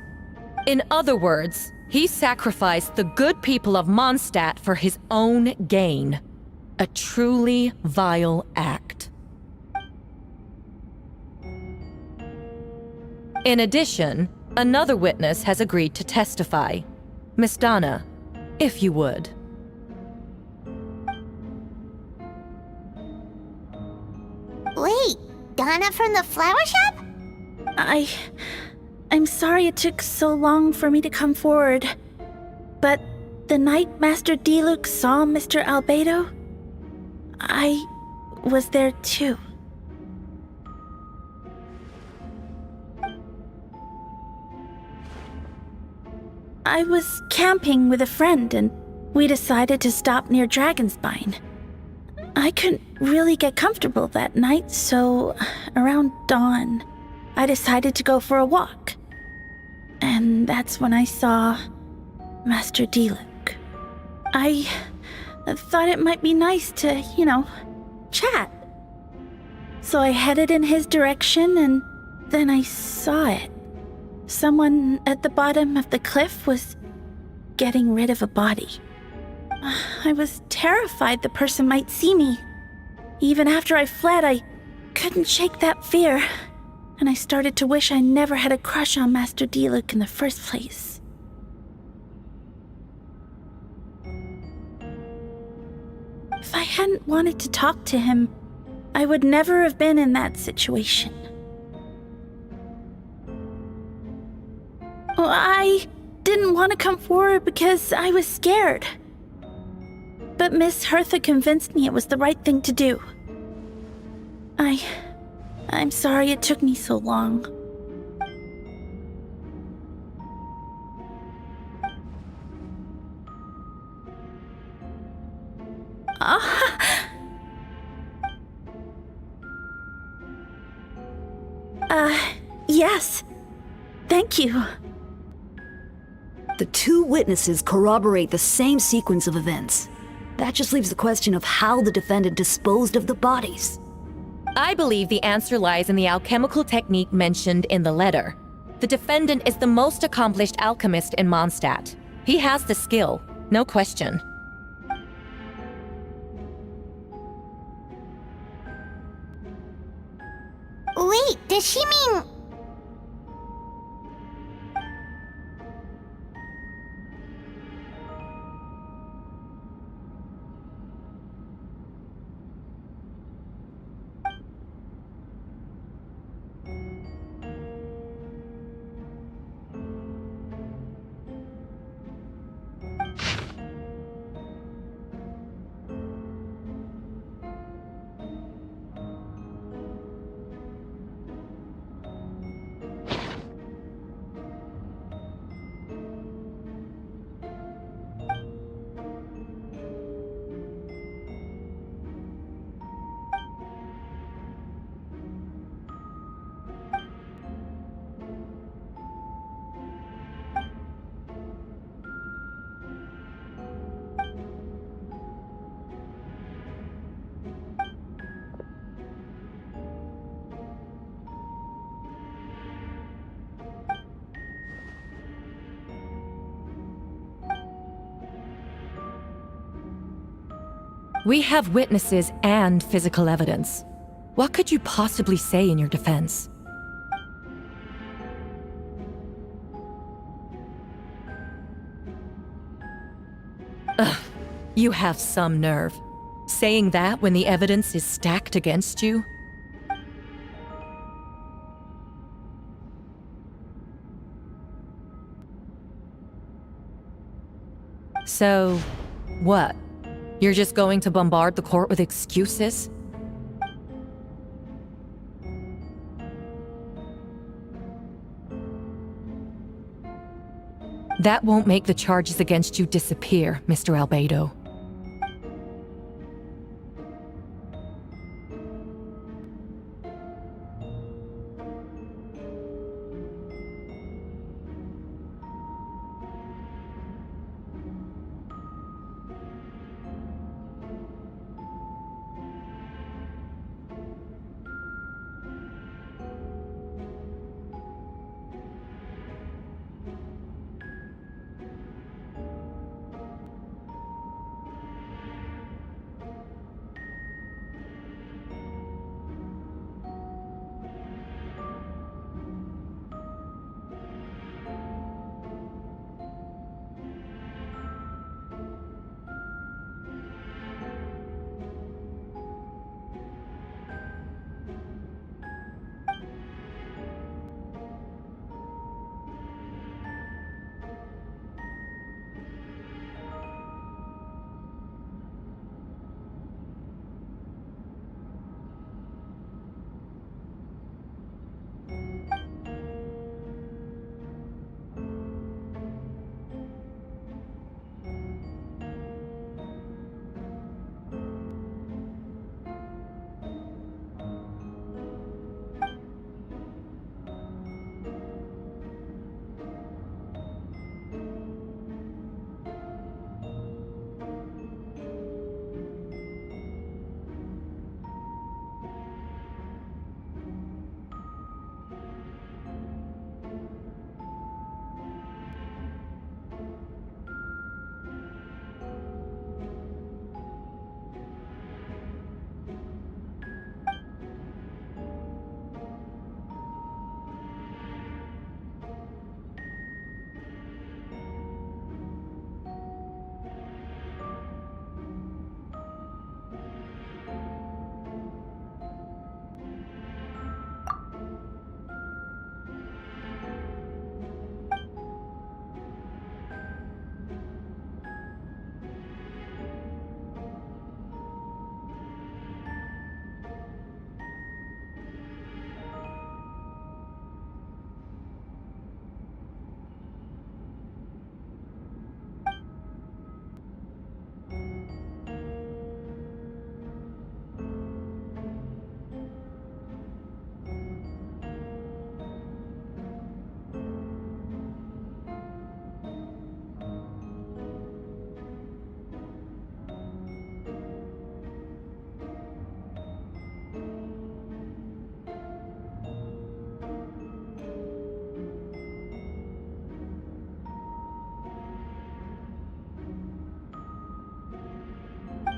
In other words, he sacrificed the good people of Mondstadt for his own gain. A truly vile act. In addition, another witness has agreed to testify. Miss Donna, if you would. Wait, Donna from the flower shop? I'm sorry it took so long for me to come forward. But the night Master Diluc saw Mr. Albedo, I was there too. I was camping with a friend and we decided to stop near Dragonspine. I couldn't really get comfortable that night, so around dawn, I decided to go for a walk. And that's when I saw Master Diluc. I thought it might be nice to, chat. So I headed in his direction and then I saw it. Someone at the bottom of the cliff was getting rid of a body. I was terrified the person might see me. Even after I fled, I couldn't shake that fear, and I started to wish I never had a crush on Master Diluc in the first place. If I hadn't wanted to talk to him, I would never have been in that situation. Well, I didn't want to come forward because I was scared. But Miss Hertha convinced me it was the right thing to do. I'm sorry it took me so long. Yes. Thank you. The two witnesses corroborate the same sequence of events. That just leaves the question of how the defendant disposed of the bodies. I believe the answer lies in the alchemical technique mentioned in the letter. The defendant is the most accomplished alchemist in Mondstadt. He has the skill, no question. Wait, does she mean... We have witnesses and physical evidence. What could you possibly say in your defense? Ugh, you have some nerve. Saying that when the evidence is stacked against you? So, what? You're just going to bombard the court with excuses? That won't make the charges against you disappear, Mr. Albedo.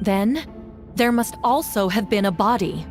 Then, there must also have been a body.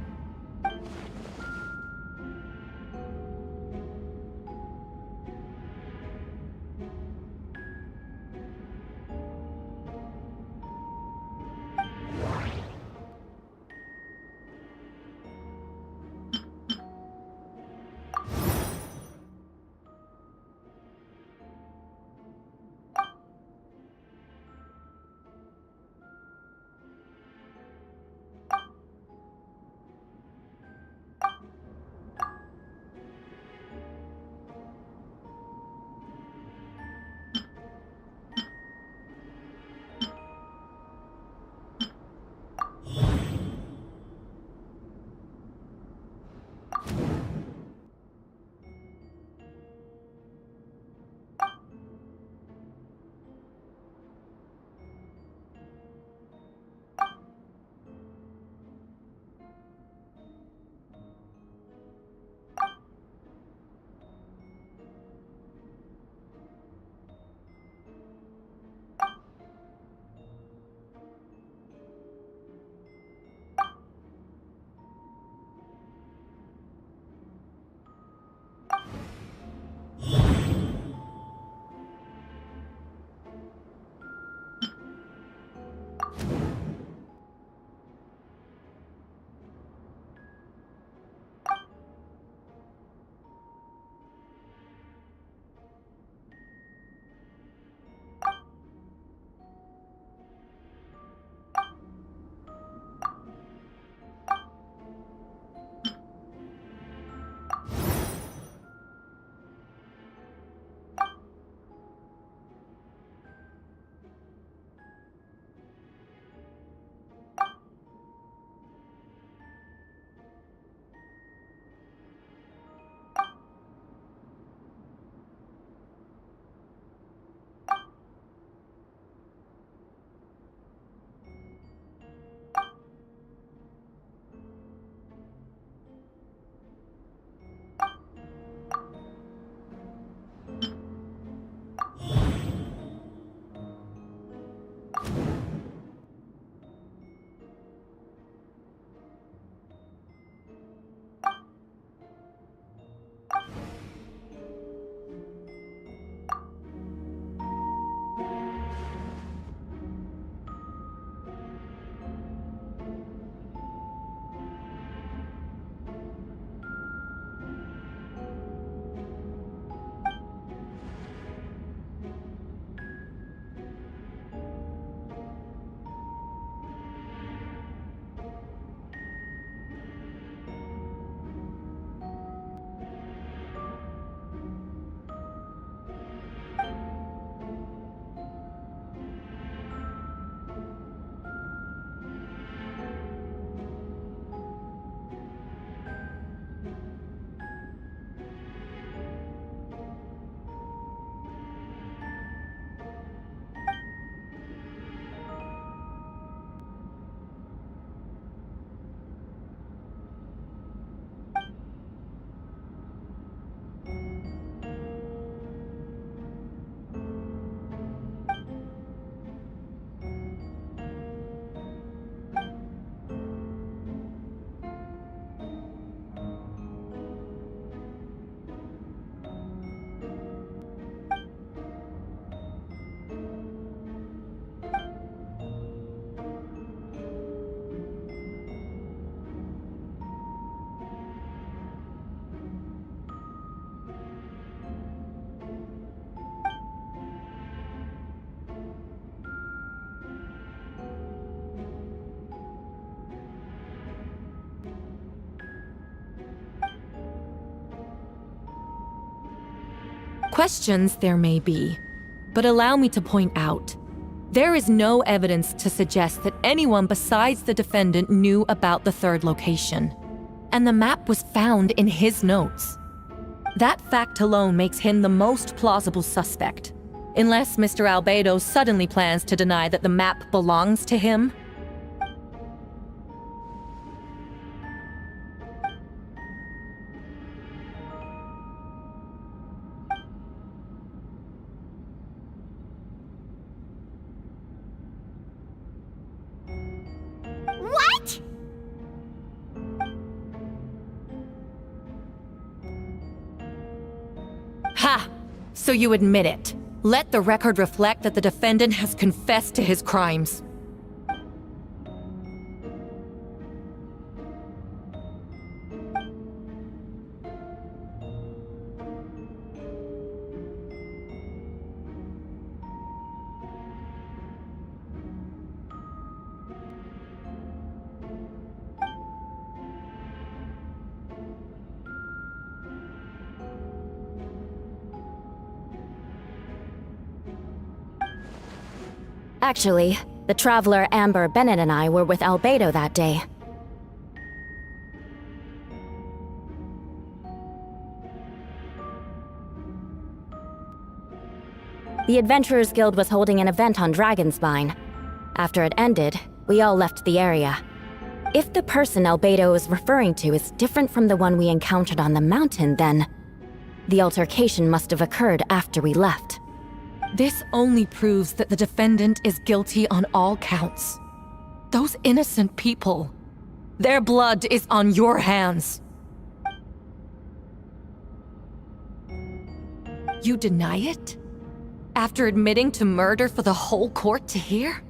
Questions there may be, but allow me to point out, there is no evidence to suggest that anyone besides the defendant knew about the third location, and the map was found in his notes. That fact alone makes him the most plausible suspect, unless Mr. Albedo suddenly plans to deny that the map belongs to him. What? Ha! So you admit it. Let the record reflect that the defendant has confessed to his crimes. Actually, the traveler Amber Bennett and I were with Albedo that day. The Adventurers Guild was holding an event on Dragonspine. After it ended, we all left the area. If the person Albedo is referring to is different from the one we encountered on the mountain, then the altercation must have occurred after we left. This only proves that the defendant is guilty on all counts. Those innocent people, their blood is on your hands. You deny it? After admitting to murder for the whole court to hear?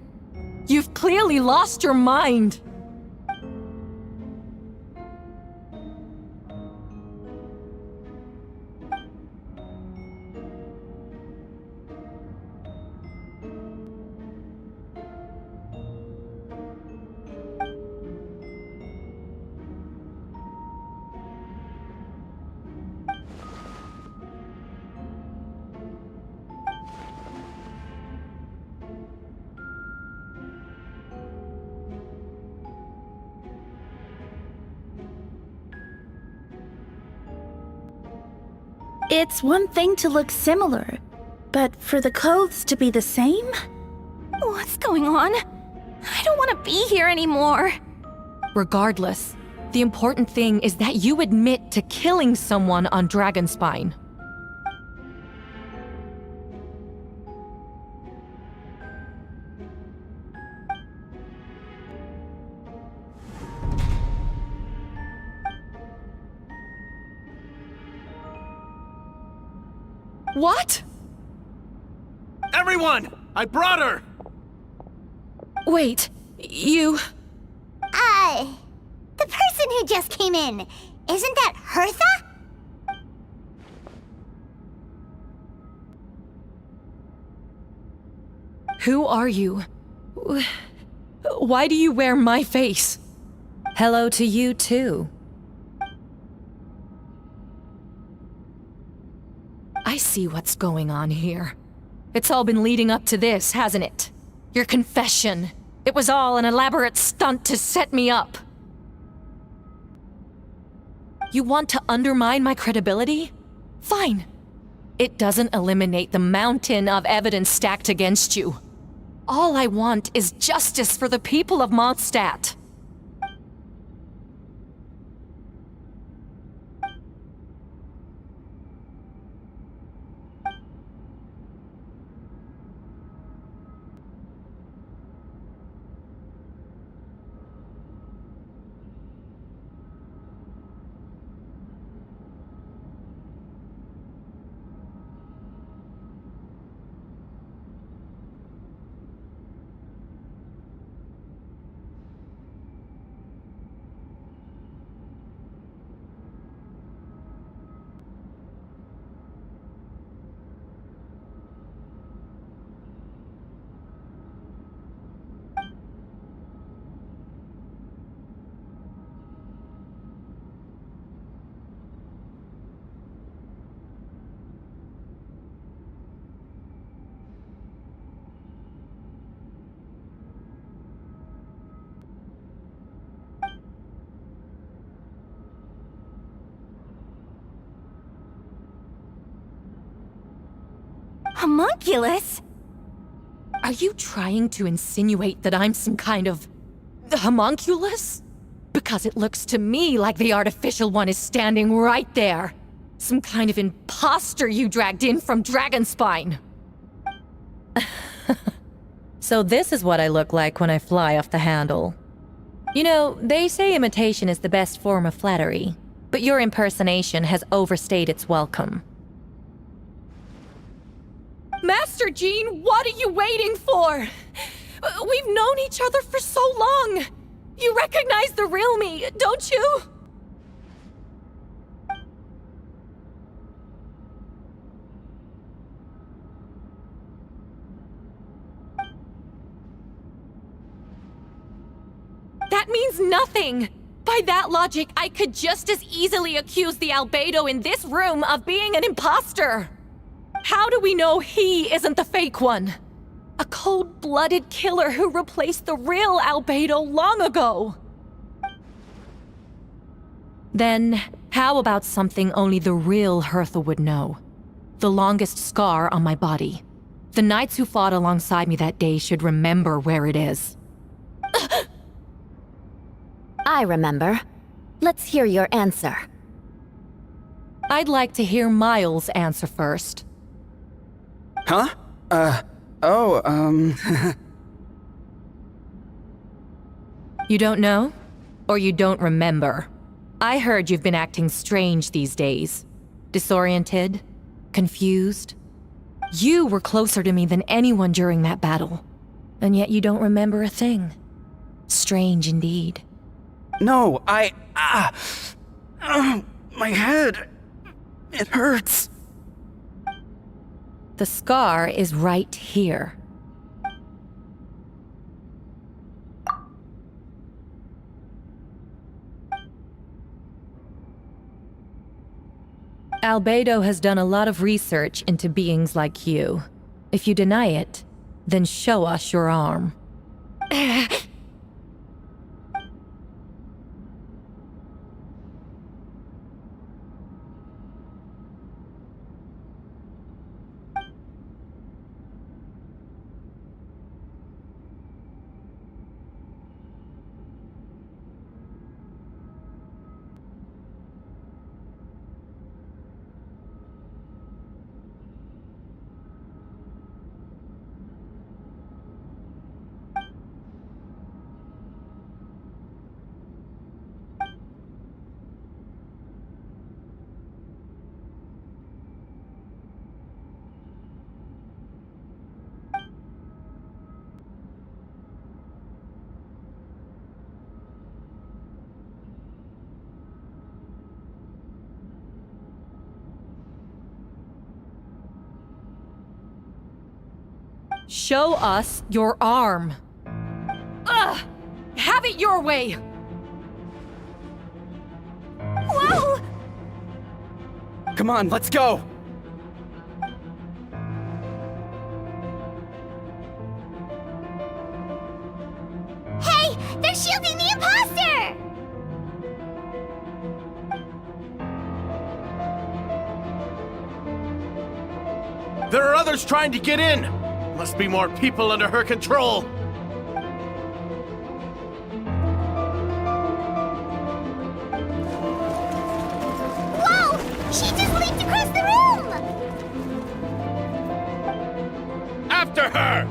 You've clearly lost your mind! It's one thing to look similar, but for the clothes to be the same? What's going on? I don't want to be here anymore. Regardless, the important thing is that you admit to killing someone on Dragonspine. What? Everyone! I brought her! Wait, you... The person who just came in, isn't that Hertha? Who are you? Why do you wear my face? Hello to you, too. I see what's going on here. It's all been leading up to this, hasn't it? Your confession. It was all an elaborate stunt to set me up. You want to undermine my credibility? Fine. It doesn't eliminate the mountain of evidence stacked against you. All I want is justice for the people of Mondstadt. Homunculus? Are you trying to insinuate that I'm some kind of homunculus? Because it looks to me like the artificial one is standing right there. Some kind of imposter you dragged in from Dragonspine. So this is what I look like when I fly off the handle. You know, they say imitation is the best form of flattery, but your impersonation has overstayed its welcome. Master Jean, what are you waiting for? We've known each other for so long. You recognize the real me, don't you? That means nothing! By that logic, I could just as easily accuse the Albedo in this room of being an imposter! How do we know he isn't the fake one? A cold-blooded killer who replaced the real Albedo long ago! Then, how about something only the real Hertha would know? The longest scar on my body. The knights who fought alongside me that day should remember where it is. I remember. Let's hear your answer. I'd like to hear Miles' answer first. Huh? You don't know? Or you don't remember? I heard you've been acting strange these days. Disoriented? Confused? You were closer to me than anyone during that battle. And yet you don't remember a thing. Strange indeed. No, my head. It hurts. The scar is right here. Albedo has done a lot of research into beings like you. If you deny it, then show us your arm. Show us your arm. Ugh! Have it your way! Whoa! Come on, let's go! Hey! They're shielding the imposter! There are others trying to get in! Must be more people under her control! Whoa! She just leaped across the room! After her!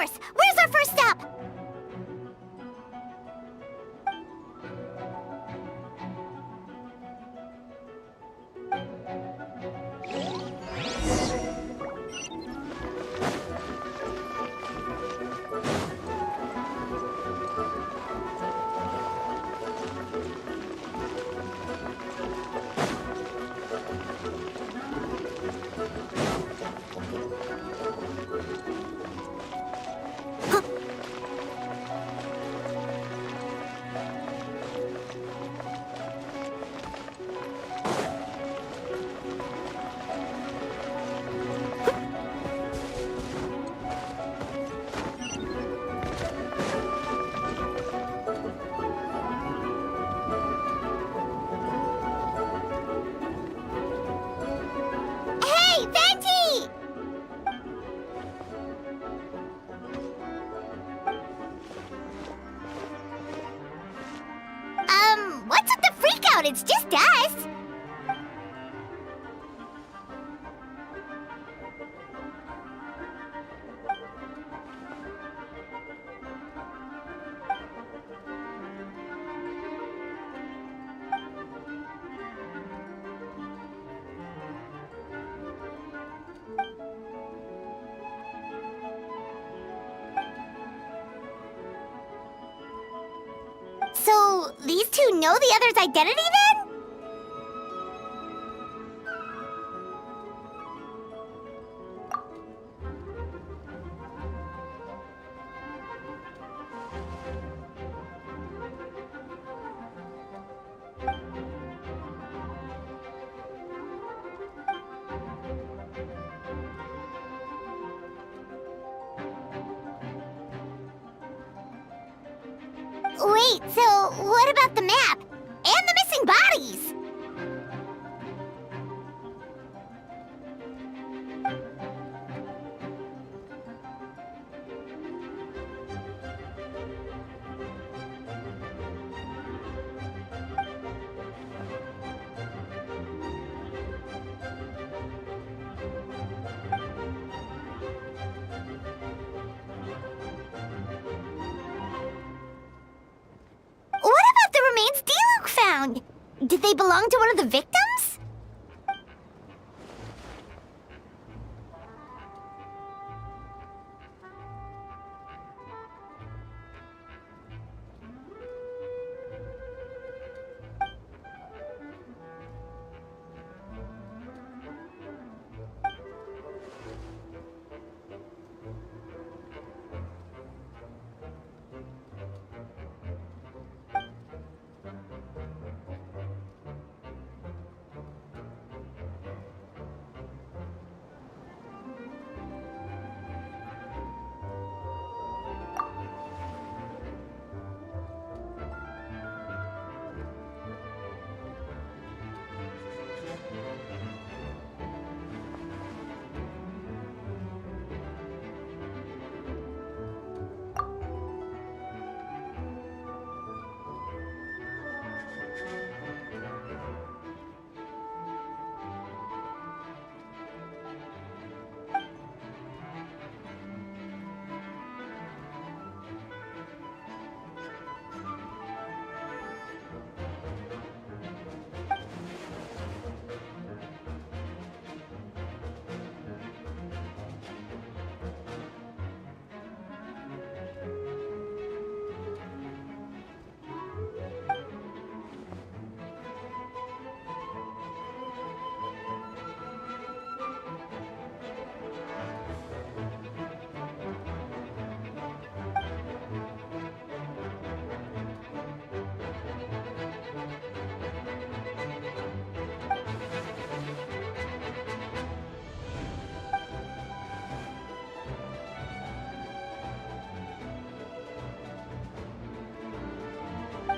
course. Where's our first stop? Hey, Venti! What's with the freak out? It's just us. So, these two know the other's identity then? Wait, so what about the map? And the missing bodies? What about the remains Diluc found? Did they belong to one of the victims?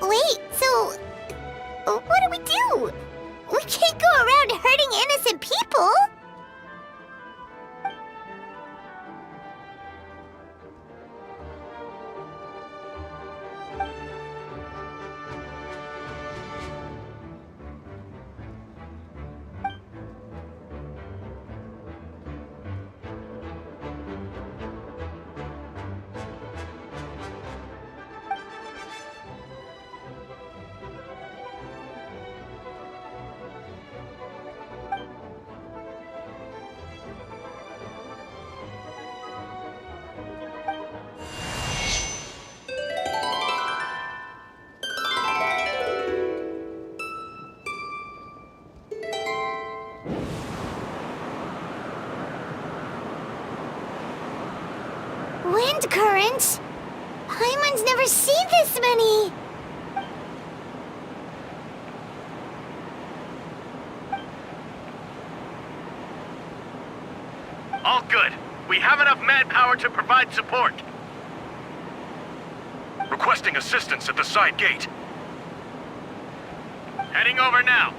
Wait, so what do we do? We can't go around hurting innocent people! currents! Paimon's never seen this many! All good. We have enough manpower to provide support. Requesting assistance at the side gate. Heading over now.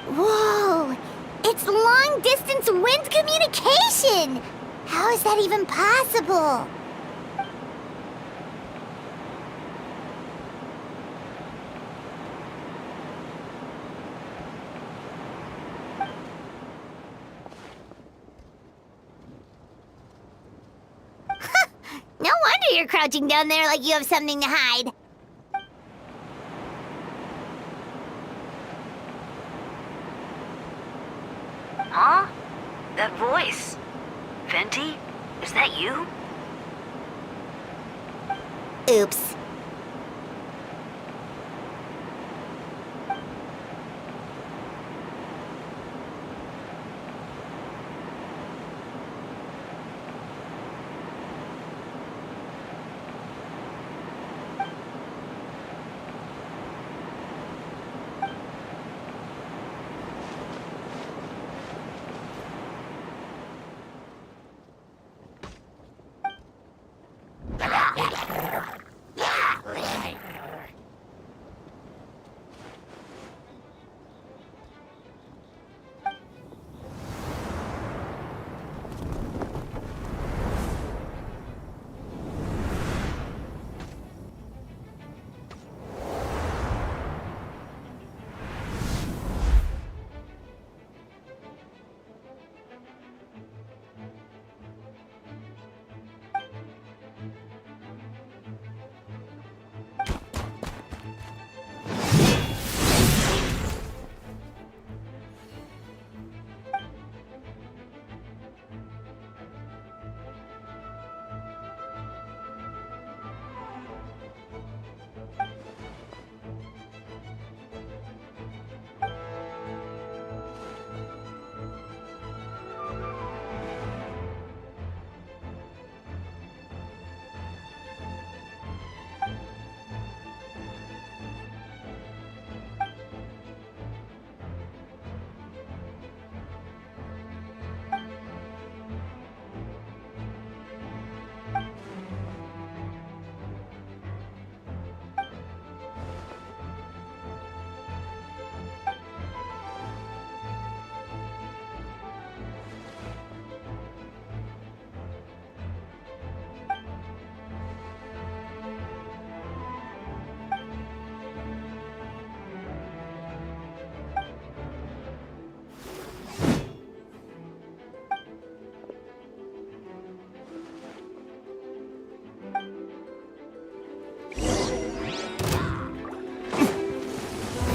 Whoa! It's long-distance wind communication! How is that even possible? No wonder you're crouching down there like you have something to hide. Huh? That voice. Venti? Is that you? Oops.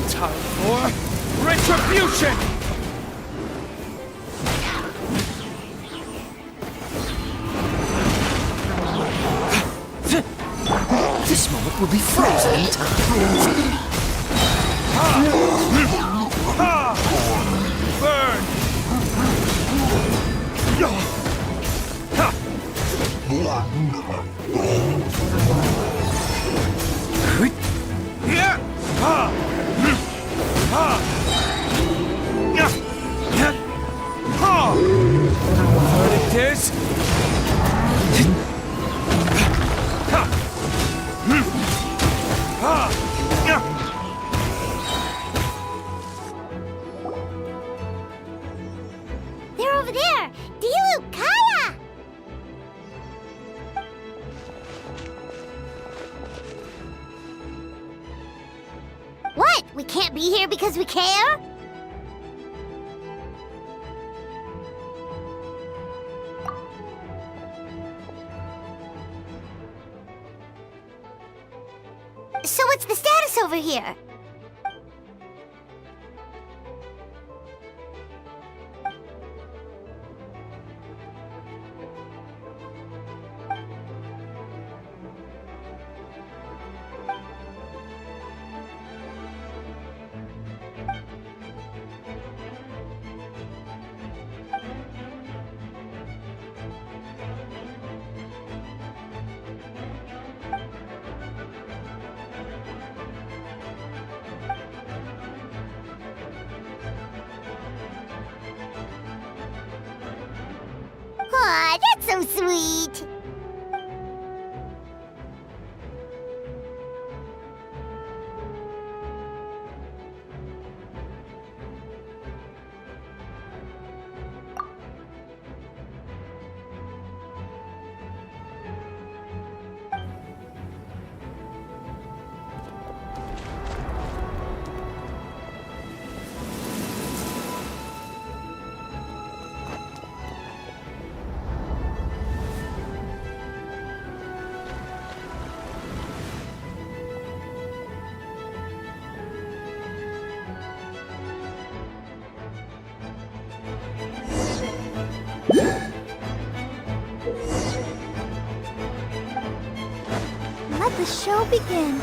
Time for retribution! This moment will be frozen in time. Burn! Verdict is... They're over there! Dilu, Kaya! What? We can't be here because we care? So what's the status over here? That's so sweet. Let the show begin.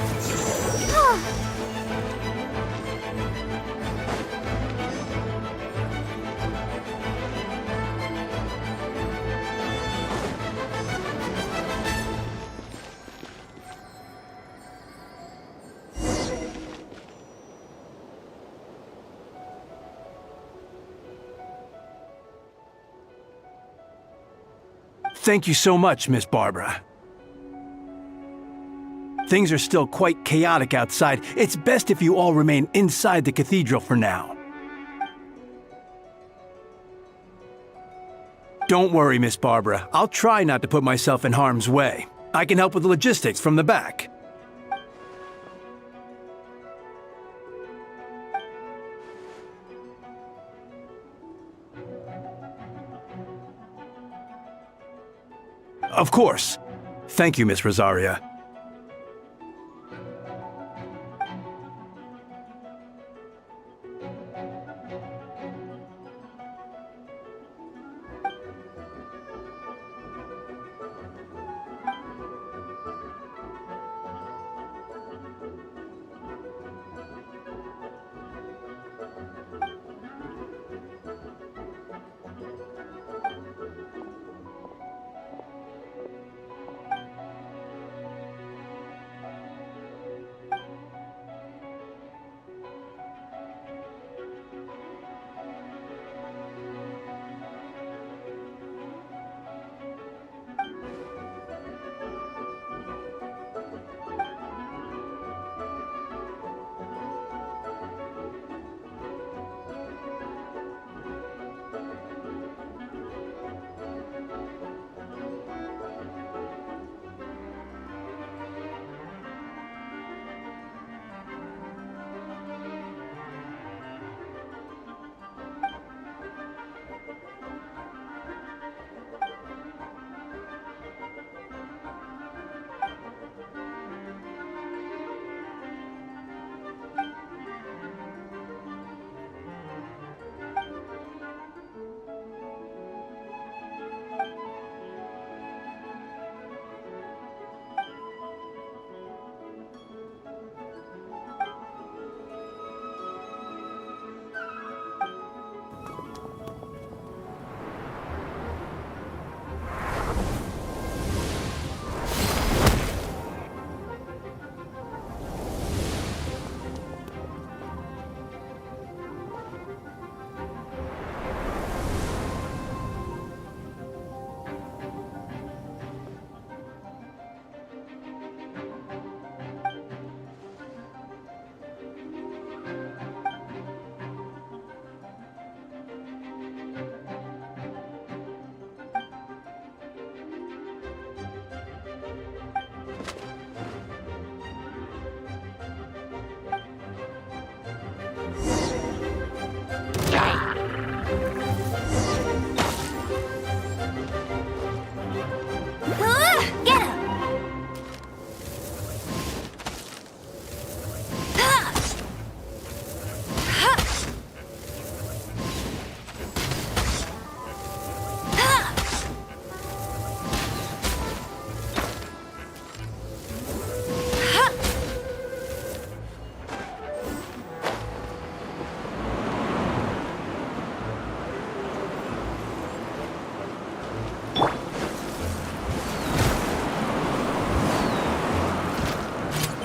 Thank you so much, Miss Barbara. Things are still quite chaotic outside. It's best if you all remain inside the cathedral for now. Don't worry, Miss Barbara. I'll try not to put myself in harm's way. I can help with the logistics from the back. Of course. Thank you, Miss Rosaria.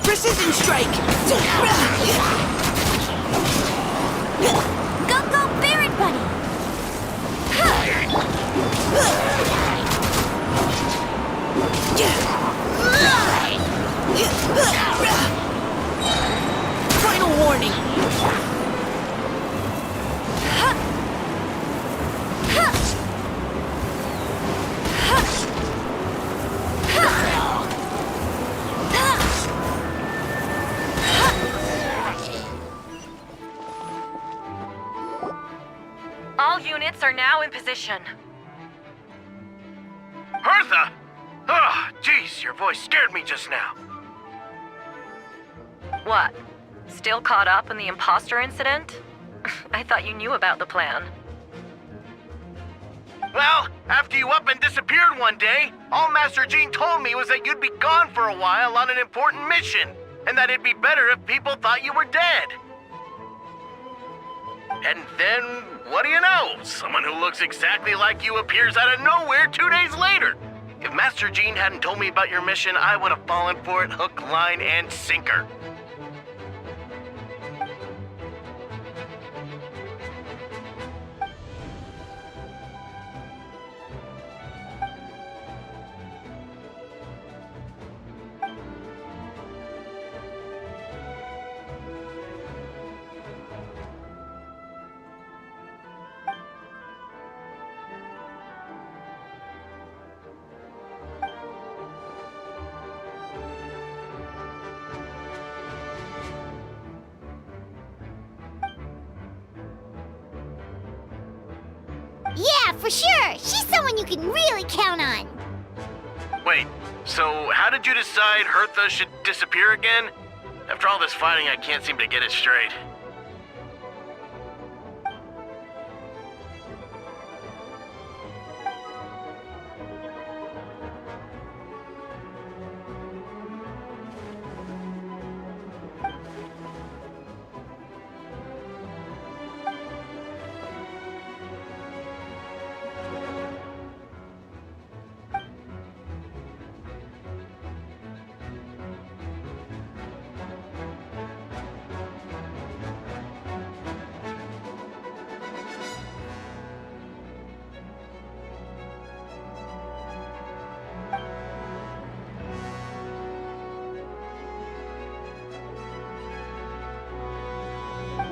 Precision strike! Go, go, Barret Buddy! Units are now in position. Hertha! Oh, jeez, your voice scared me just now. What? Still caught up in the imposter incident? I thought you knew about the plan. Well, after you up and disappeared one day, all Master Jean told me was that you'd be gone for a while on an important mission, and that it'd be better if people thought you were dead. And then, what do you know? Someone who looks exactly like you appears out of nowhere 2 days later. If Master Jean hadn't told me about your mission, I would have fallen for it hook, line, and sinker. Yeah, for sure. She's someone you can really count on. Wait, so how did you decide Hertha should disappear again? After all this fighting, I can't seem to get it straight.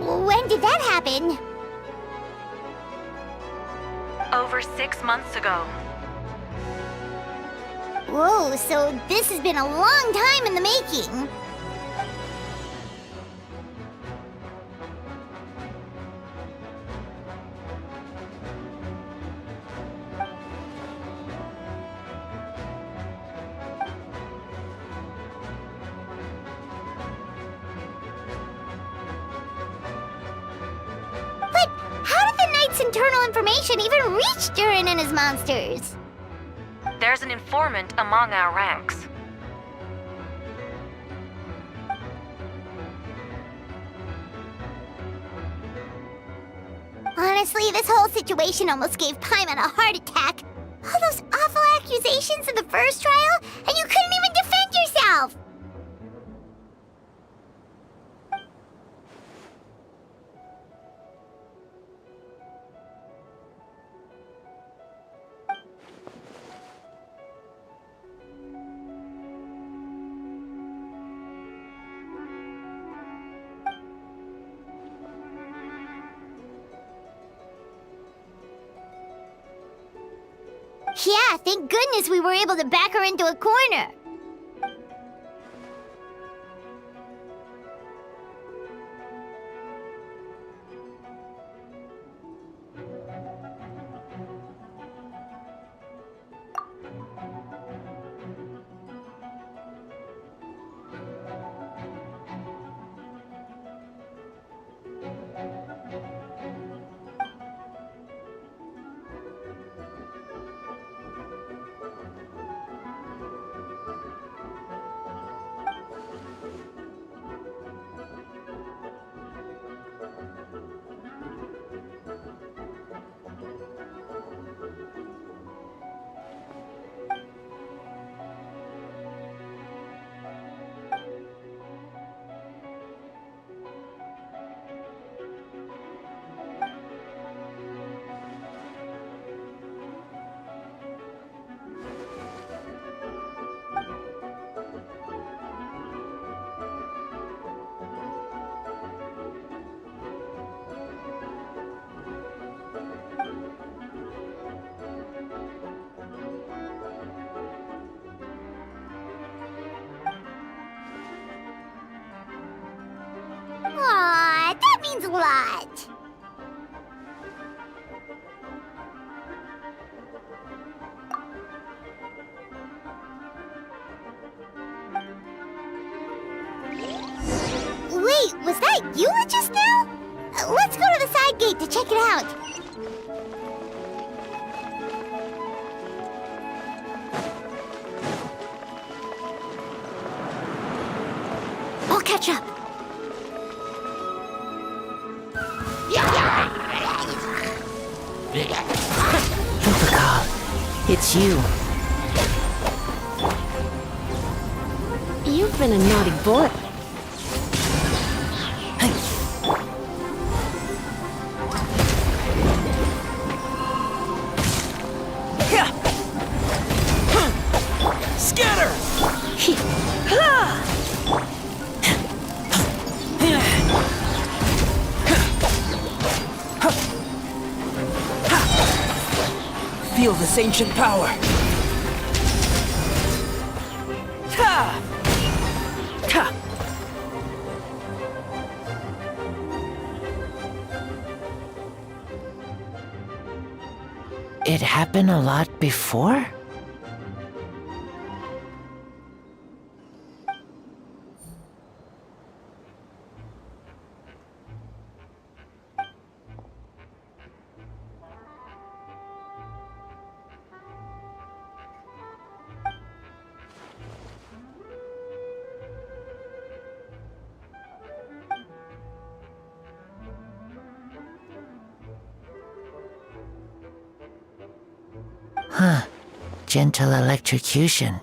When did that happen? Over 6 months ago. Whoa, so this has been a long time in the making. But how did the Knight's internal information even reach Durin and his monsters? There's an informant among our ranks. Honestly, this whole situation almost gave Paimon a heart attack. All those awful accusations in the first trial, and you couldn't even defend yourself! Yeah, thank goodness we were able to back her into a corner. Aw, that means a lot. Wait, was that Eula just now? Let's go to the side gate to check it out. I'll catch up. Protocol, it's you. You've been a naughty boy. Scatter! Feel this ancient power. Ha! Ha! It happened a lot before? Huh. Gentle electrocution.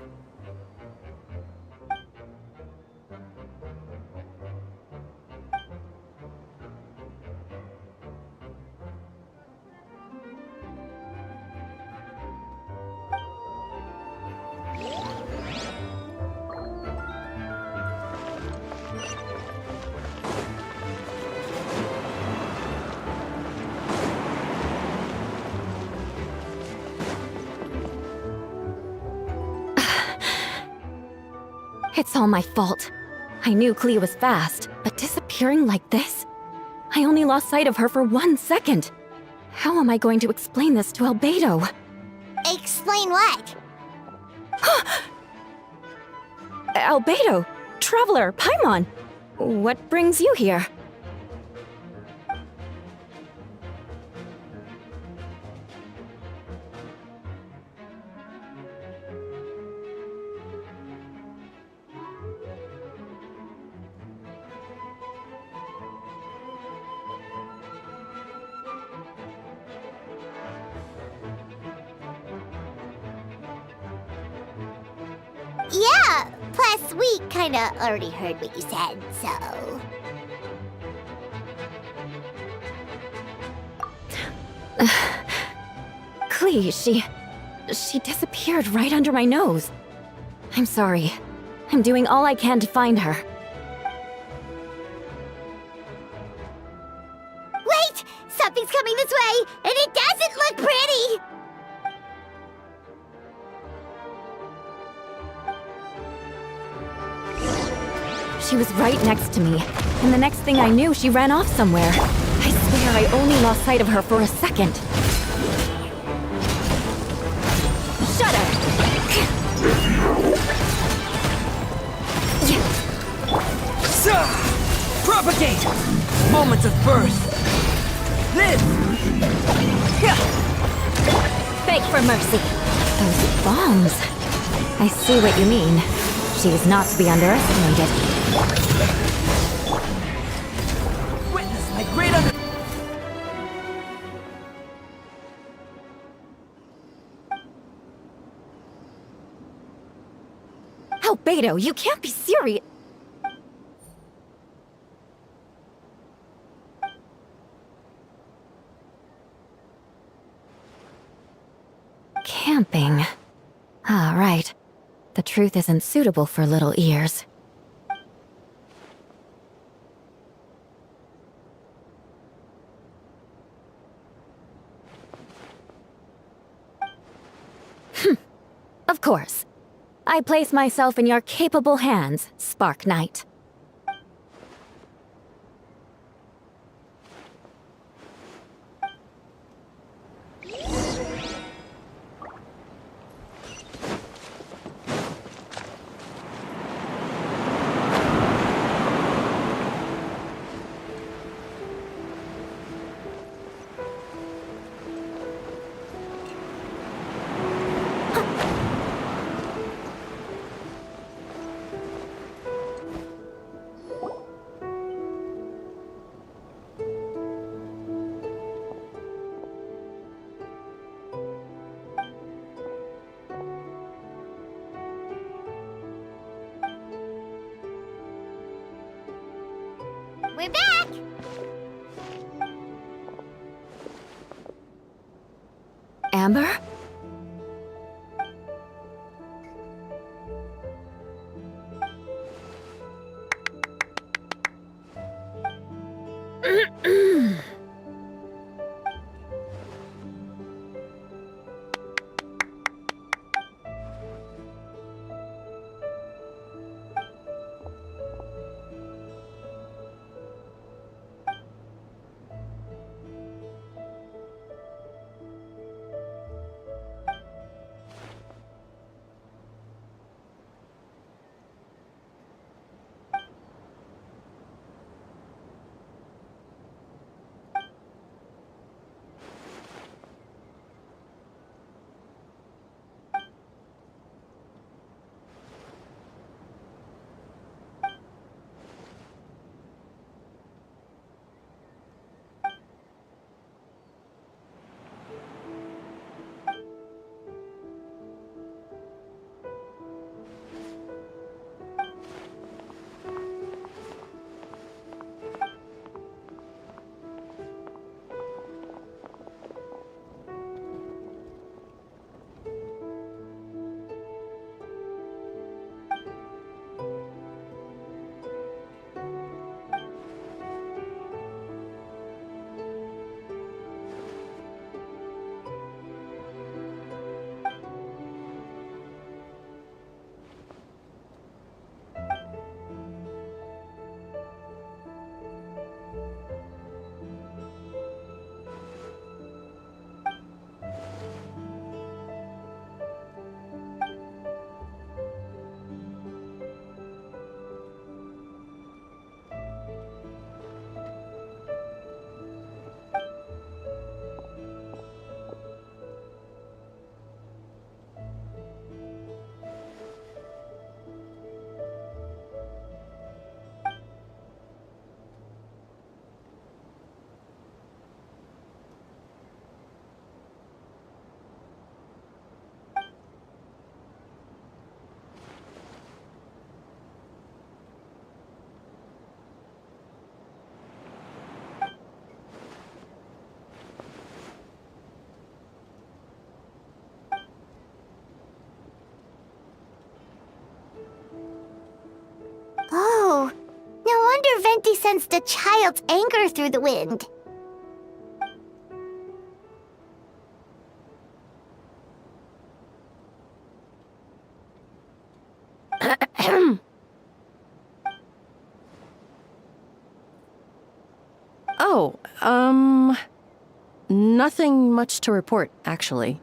It's all my fault. I knew Clea was fast, but disappearing like this? I only lost sight of her for 1 second. How am I going to explain this to Albedo? Explain what? Albedo! Traveler! Paimon! What brings you here? Yeah, plus we kinda already heard what you said, so... Clea, she disappeared right under my nose. I'm sorry. I'm doing all I can to find her. Wait! Something's coming this way, and it doesn't look pretty! She was right next to me, and the next thing I knew, she ran off somewhere. I swear I only lost sight of her for a second. Shudder! Propagate! Moments of birth! Live! Beg for mercy. Those bombs. I see what you mean. She's not to be underestimated. Witness my great under... Albedo, you can't be serious. Camping. Ah, right. The truth isn't suitable for little ears. Of course. I place myself in your capable hands, Spark Knight. We're back! Amber? Oh, no wonder Venti sensed a child's anger through the wind. Oh, nothing much to report, actually.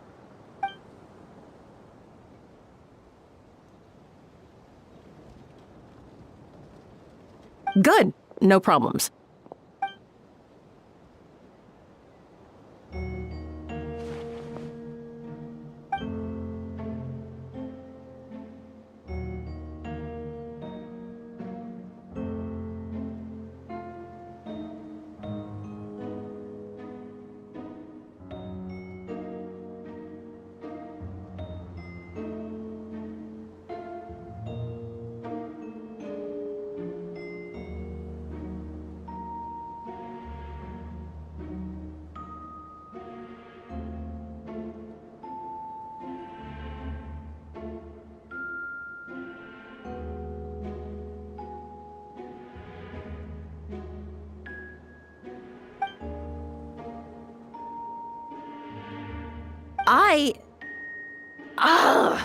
Good. No problems. Ugh.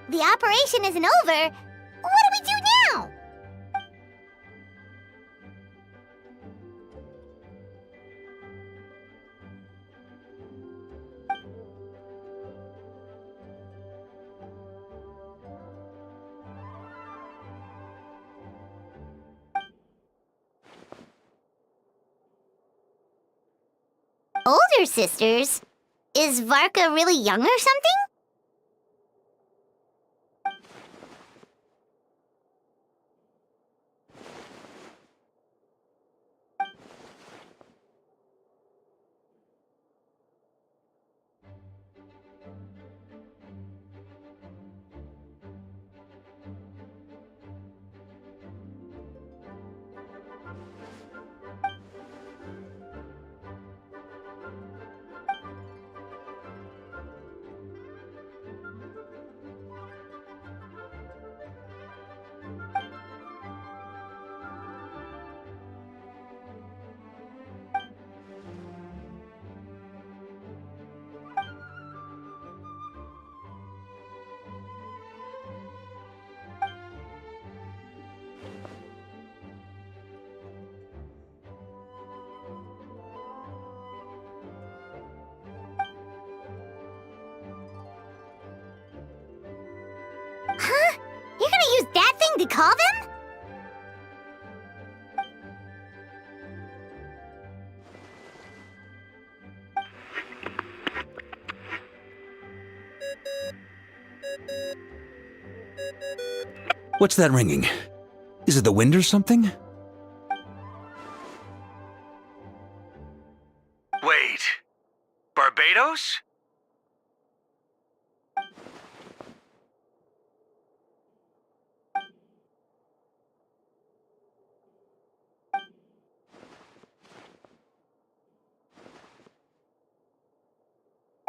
the operation isn't over, what do we do now? Older sisters? Is Varka really young or something? Huh? You're gonna use that thing to call them? What's that ringing? Is it the wind or something? Wait. Barbados?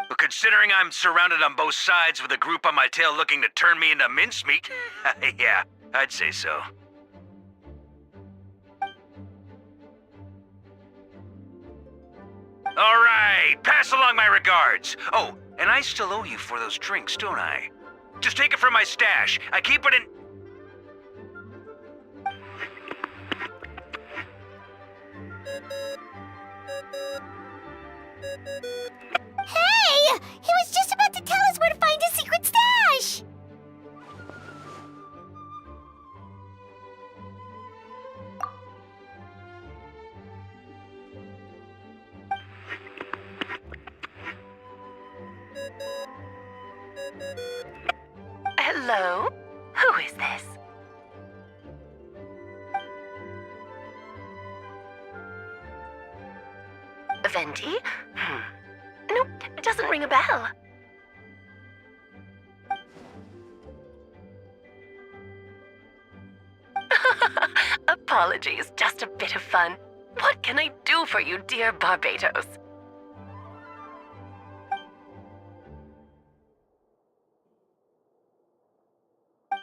But considering I'm surrounded on both sides with a group on my tail looking to turn me into mincemeat, yeah, I'd say so. All right, pass along my regards. Oh, and I still owe you for those drinks, don't I? Just take it from my stash. I keep it in... Hey! He was just about to tell us where to find his secret stash! Hello? Who is this? Venti? Nope, it doesn't ring a bell. Apologies, just a bit of fun. What can I do for you, dear Barbados?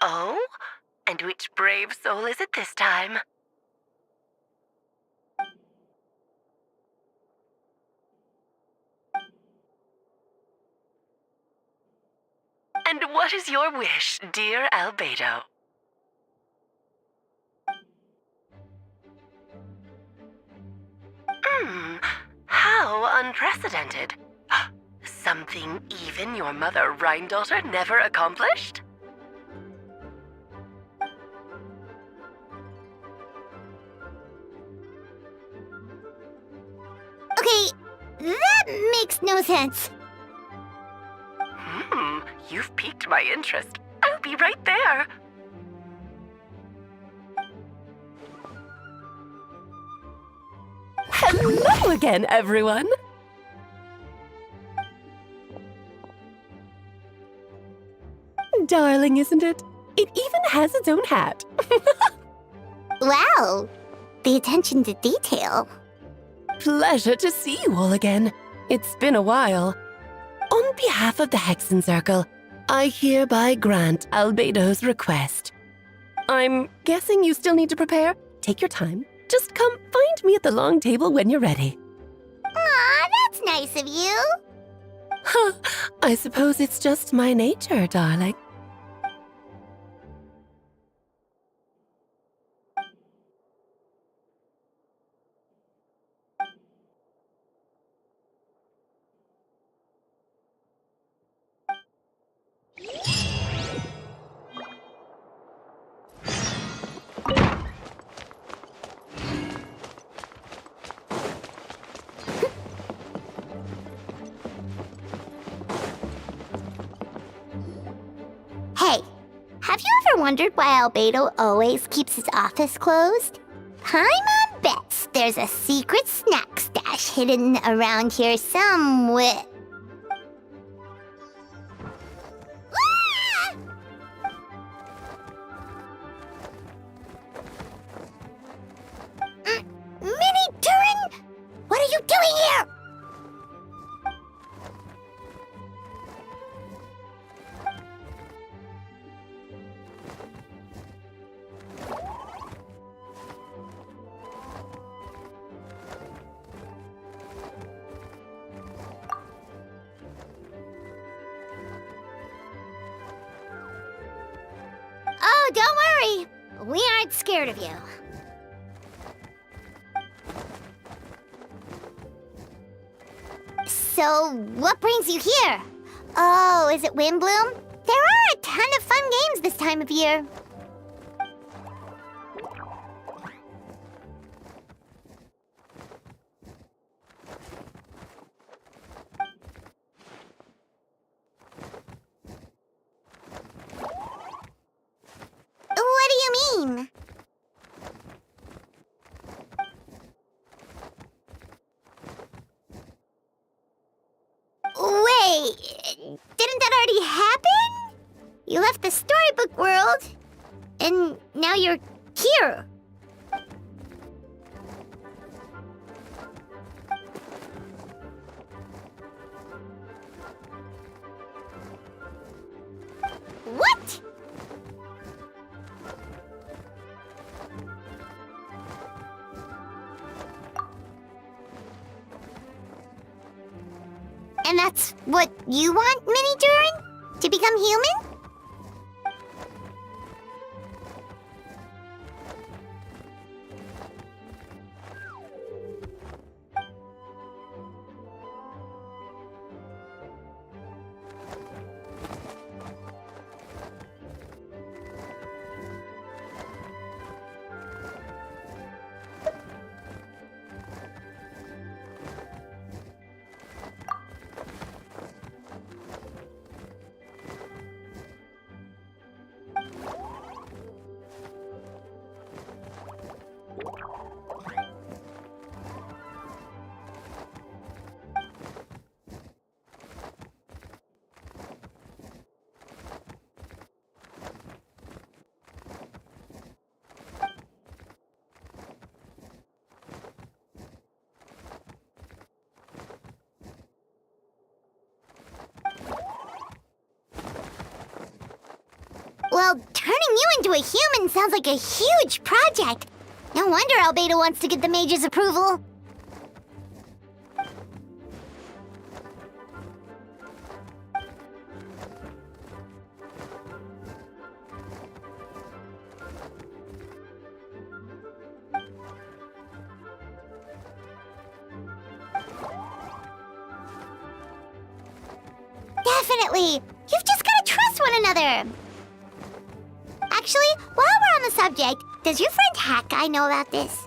Oh? And which brave soul is it this time? And what is your wish, dear Albedo? How unprecedented. Something even your mother Rhine-daughter never accomplished? Okay, that makes no sense. You've piqued my interest. I'll be right there. Hello again, everyone. Darling, isn't it? It even has its own hat. Wow, the attention to detail. Pleasure to see you all again. It's been a while. On behalf of the Hexen Circle, I hereby grant Albedo's request. I'm guessing you still need to prepare? Take your time. Just come find me at the long table when you're ready. Aw, that's nice of you. Huh, I suppose it's just my nature, darling. ever wondered why Albedo always keeps his office closed? Paimon bets there's a secret snack stash hidden around here somewhere. Ah! Mini Turing? What are you doing here? Oh, don't worry. We aren't scared of you. So, what brings you here? Oh, is it Windbloom? There are a ton of fun games this time of year. What do you mean? Wait, didn't that already happen? You left the storybook world, and now you're here. What? And that's what you want, Mini Turing? To become human? Well, turning you into a human sounds like a huge project. No wonder Albedo wants to get the mage's approval. Definitely. You've just got to trust one another. Actually, while we're on the subject, does your friend Hack-Eye know about this?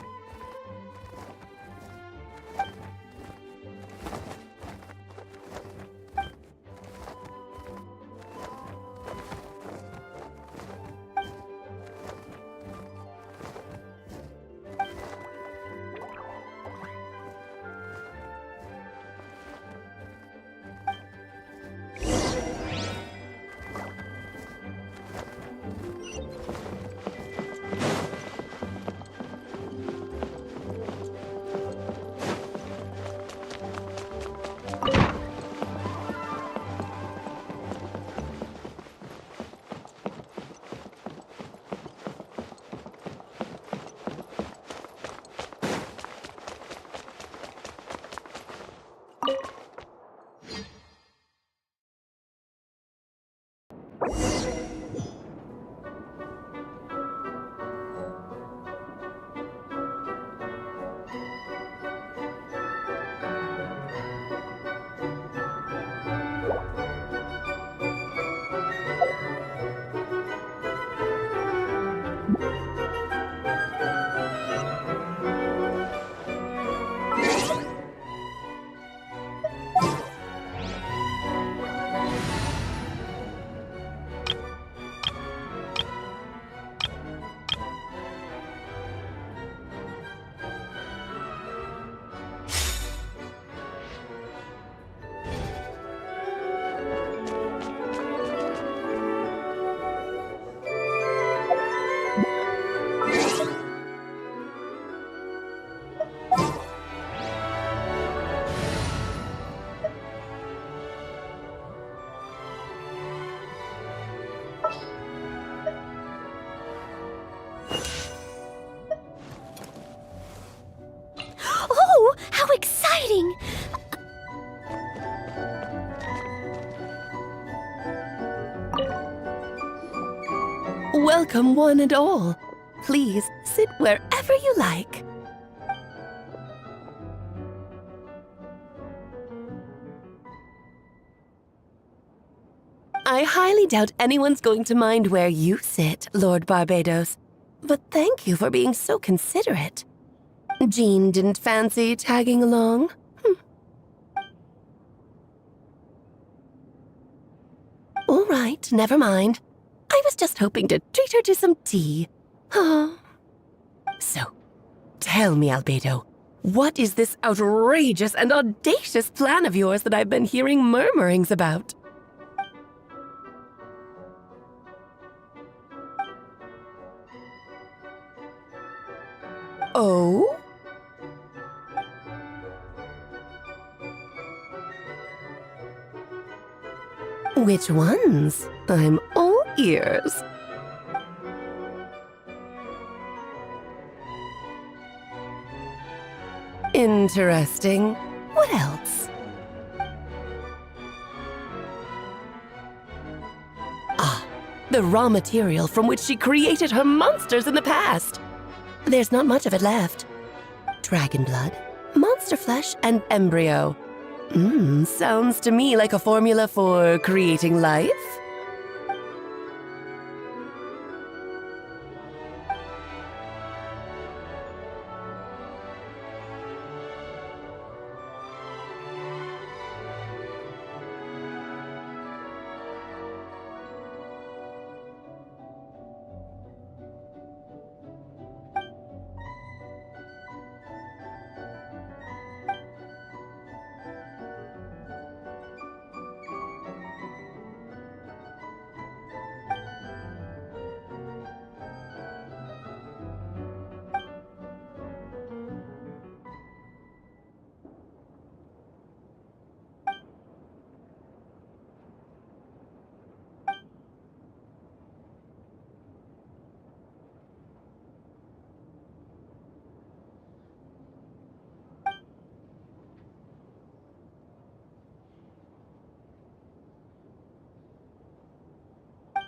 Welcome, one and all. Please sit wherever you like. I highly doubt anyone's going to mind where you sit, Lord Barbados. But thank you for being so considerate. Jean didn't fancy tagging along? All right, never mind. I was just hoping to treat her to some tea. So, tell me, Albedo, what is this outrageous and audacious plan of yours that I've been hearing murmurings about? Oh? Which ones? I'm all ears. Interesting. What else? Ah, the raw material from which she created her monsters in the past. There's not much of it left. Dragon blood, monster flesh, and embryo. Sounds to me like a formula for creating life.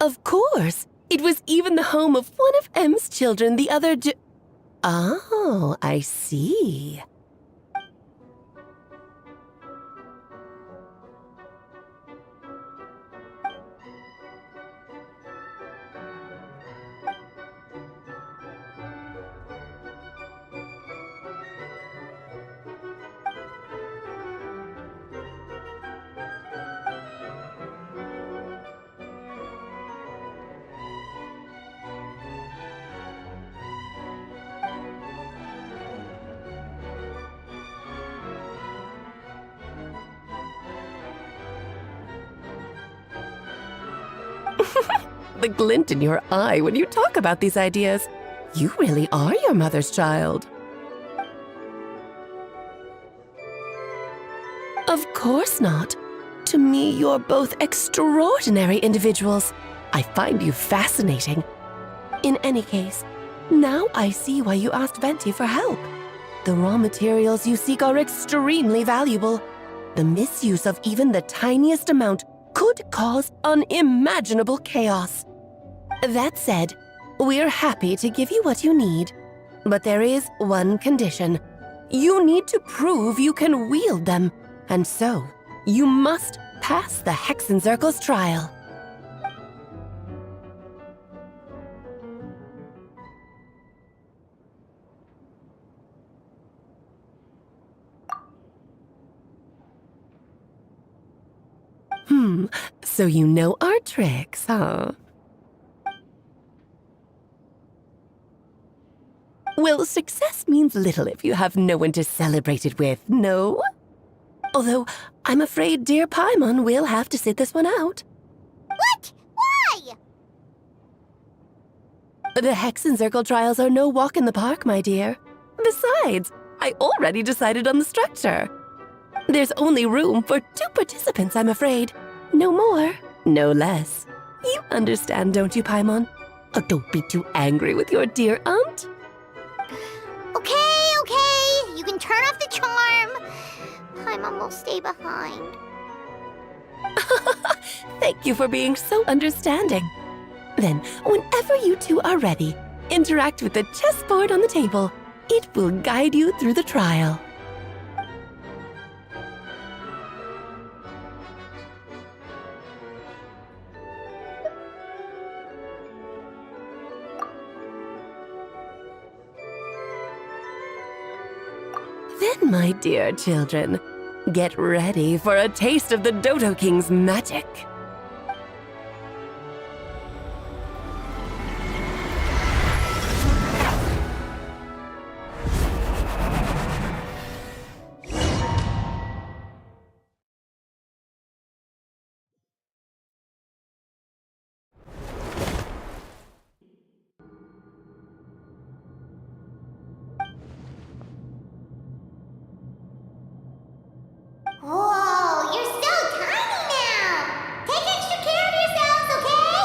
Of course! It was even the home of one of M's children the other Oh, I see. The glint in your eye when you talk about these ideas. You really are your mother's child. Of course not. To me, you're both extraordinary individuals. I find you fascinating. In any case, now I see why you asked Venti for help. The raw materials you seek are extremely valuable. The misuse of even the tiniest amount could cause unimaginable chaos. That said, we're happy to give you what you need. But there is one condition. You need to prove you can wield them, and so you must pass the Hexencircle's trial. So you know our tricks, huh? Well, success means little if you have no one to celebrate it with, no? Although, I'm afraid dear Paimon will have to sit this one out. What? Why? The Hexencircle trials are no walk in the park, my dear. Besides, I already decided on the structure. There's only room for 2 participants, I'm afraid. No more, no less. You understand, don't you, Paimon? Oh, don't be too angry with your dear aunt. Okay. You can turn off the charm. Paimon will stay behind. Thank you for being so understanding. Then, whenever you two are ready, interact with the chessboard on the table. It will guide you through the trial. Then, my dear children, get ready for a taste of the Dodo King's magic. Whoa, you're so tiny now! Take extra care of yourselves, okay?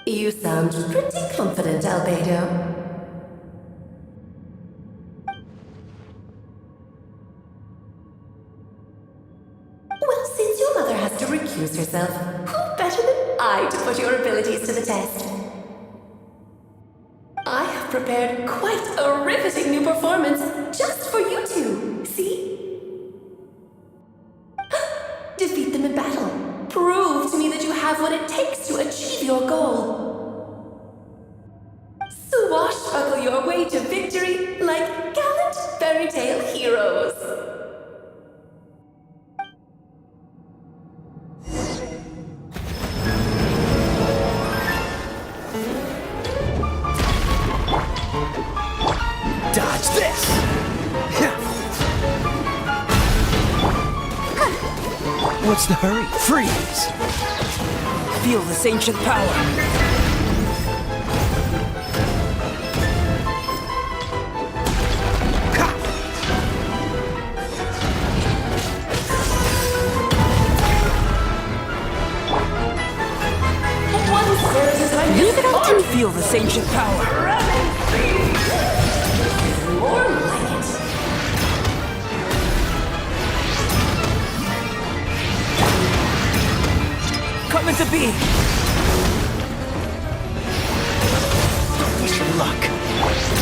You sound pretty confident, Albedo. Well, since your mother has to recuse herself, who better than I to put your abilities to the test? I have prepared quite a riveting new performance just for you two. See? Defeat them in battle. Prove to me that you have what it takes to achieve your goal. Swashbuckle your way to victory like gallant fairy tale heroes. Dodge this! What's the hurry? Freeze! Feel this ancient power. Leave it up to me. Feel this ancient power. More like it. Come into being. Don't waste your luck.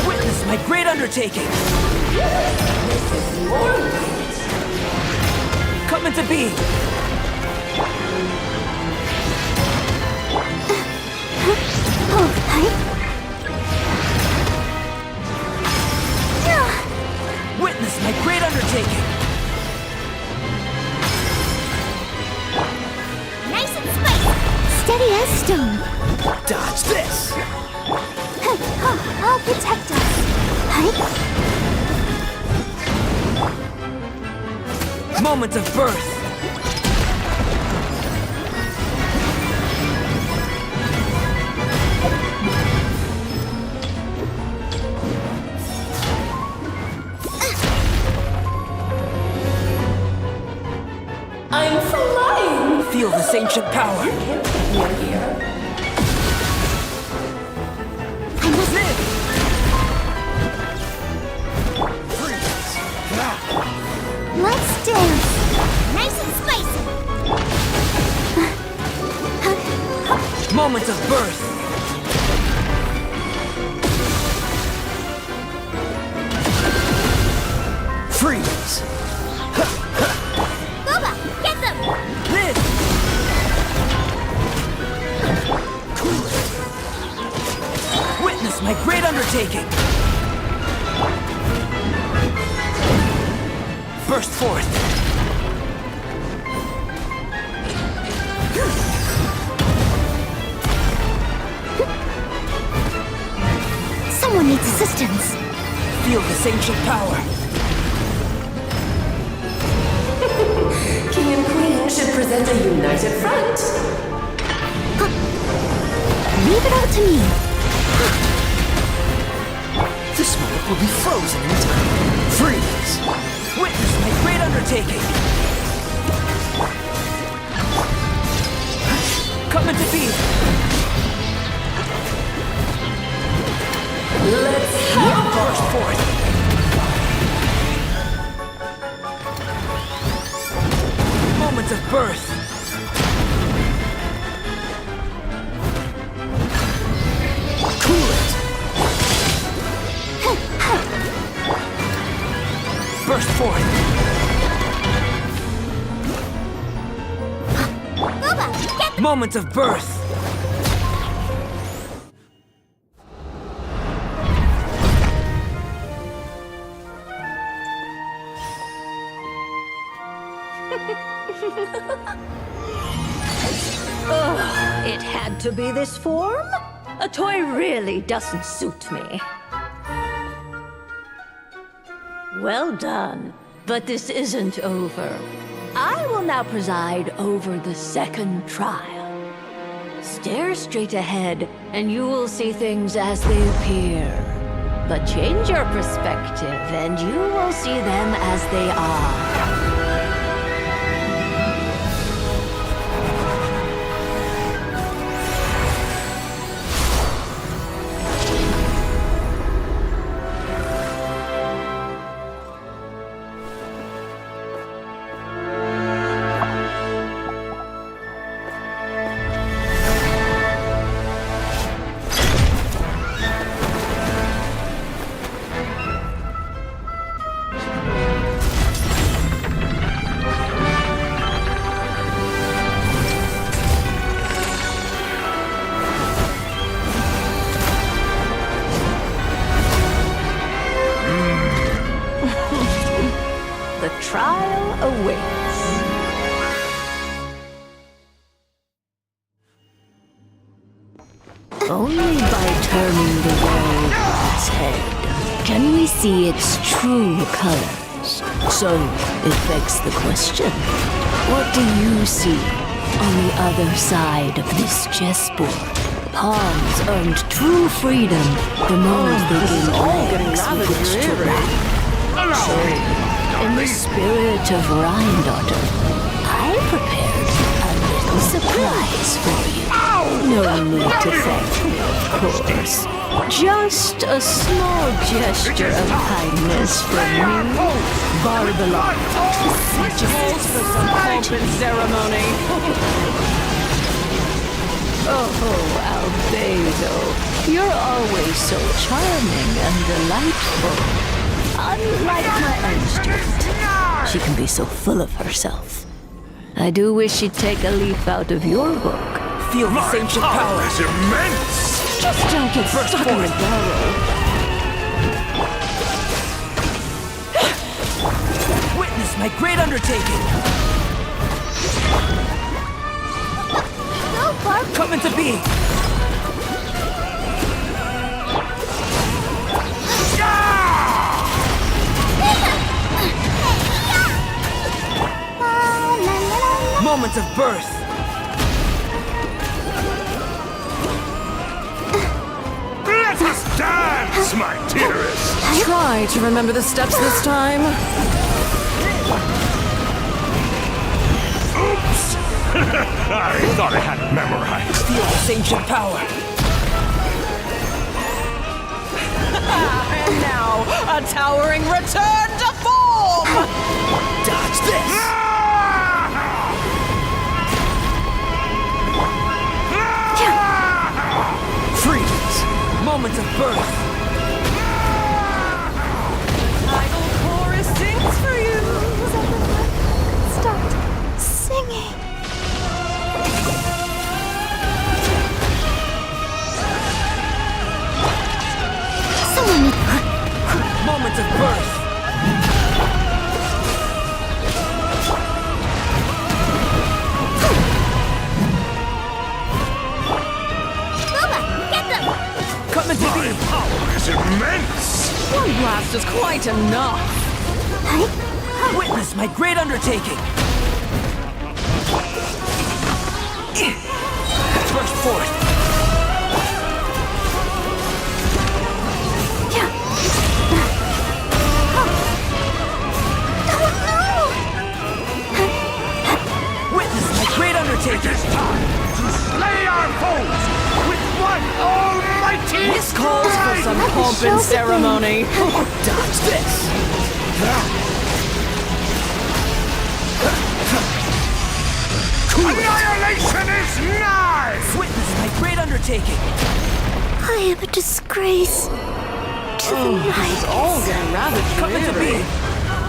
Witness my great undertaking. This is more like it. Come into being. Witness my great undertaking. Nice and spicy! Steady as stone. Dodge this! I'll protect us. Moment of birth. I'm flying! Feel this ancient power. You're here. I must live! Let's dance. Nice and spicy. Moment of birth. Freeze! Boba, get them! Live! Witness my great undertaking. Burst forth. Someone needs assistance. Feel this ancient power. King and Queen should present a united front. Leave it all to me. This moment will be frozen in time. Freeze! Witness my great undertaking! Come into being! Let's have a burst forth! Moments of birth! Cool it! Burst forth! Moments of birth! Ugh, it had to be this form? A toy really doesn't suit me. Well done, but this isn't over. I will now preside over the second trial. Stare straight ahead, and you will see things as they appear. But change your perspective, and you will see them as they are. The trial awaits. Only by turning the world on its head can we see its true colors. So it begs the question, what do you see on the other side of this chessboard? Pawns earned true freedom the moment they gained legs with which to run. So, in the spirit of Rhine-daughter, I prepared a little surprise for you. No need to thank me, of course. Just a small gesture of kindness from me, Barbelon. Just for some pomp and ceremony. Oh, Albedo, you're always so charming and delightful. Unlike my own student, she can be so full of herself. I do wish she'd take a leaf out of your book. Feel this ancient power! Is immense! Just don't get stuck in the barrel. Witness my great undertaking! Go, Barb! Come into being! Moments of birth! Let us dance, my dearest! Try to remember the steps this time. Oops! I thought I had it memorized. Feel this ancient power! And now, a towering return to form! Dodge this! Freeze! Moments of birth! Idle chorus sings for you. Start singing. Moments of birth! Come into My being! power is immense! One blast is quite enough. Witness my great undertaking! Burst forth! pomp and ceremony. Dodge this. Annihilation is nigh! Witness my great undertaking. I am a disgrace to the night. All gonna ravage Come into being.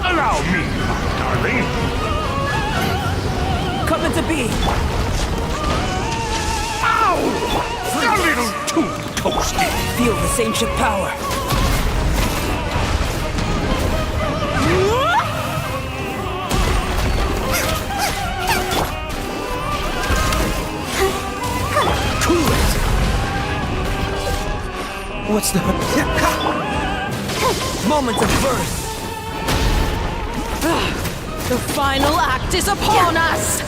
Allow me, my darling. Come into being. Ow! A little too toasty. Feel this ancient power. Cool it. What's the moment of birth? The final act is upon us!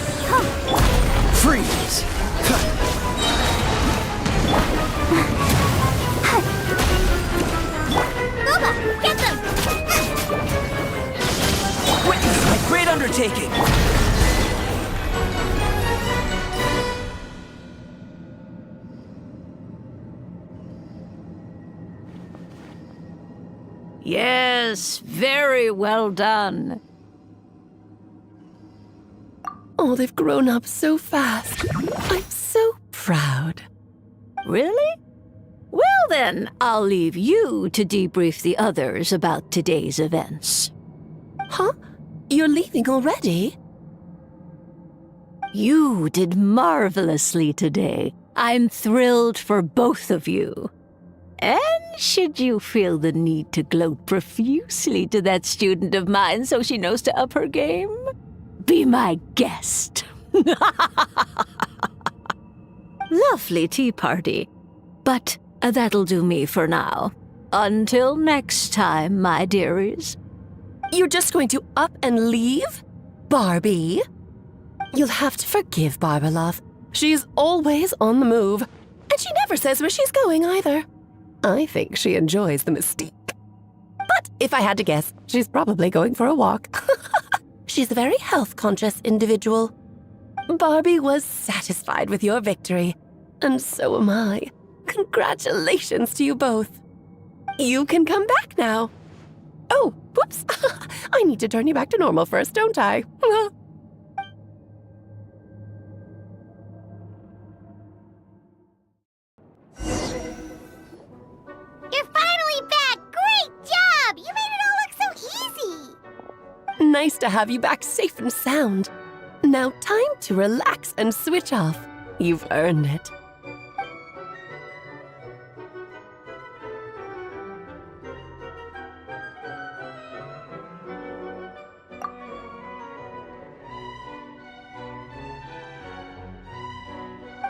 Freeze. Booba, get them! Witness my great undertaking. Yes, very well done. Oh, they've grown up so fast. I'm so proud. Really? Well then, I'll leave you to debrief the others about today's events. Huh? You're leaving already? You did marvelously today. I'm thrilled for both of you. And should you feel the need to gloat profusely to that student of mine so she knows to up her game, be my guest. Lovely tea party. But that'll do me for now. Until next time, my dearies. You're just going to up and leave? Barbie? You'll have to forgive Barbalov. She's always on the move. And she never says where she's going either. I think she enjoys the mystique. But if I had to guess, she's probably going for a walk. She's a very health-conscious individual. Barbie was satisfied with your victory, and so am I. Congratulations to you both. You can come back now. Oh, whoops. I need to turn you back to normal first, don't I? You're finally back! Great job! You made it all look so easy! Nice to have you back safe and sound. Now time to relax and switch off. You've earned it.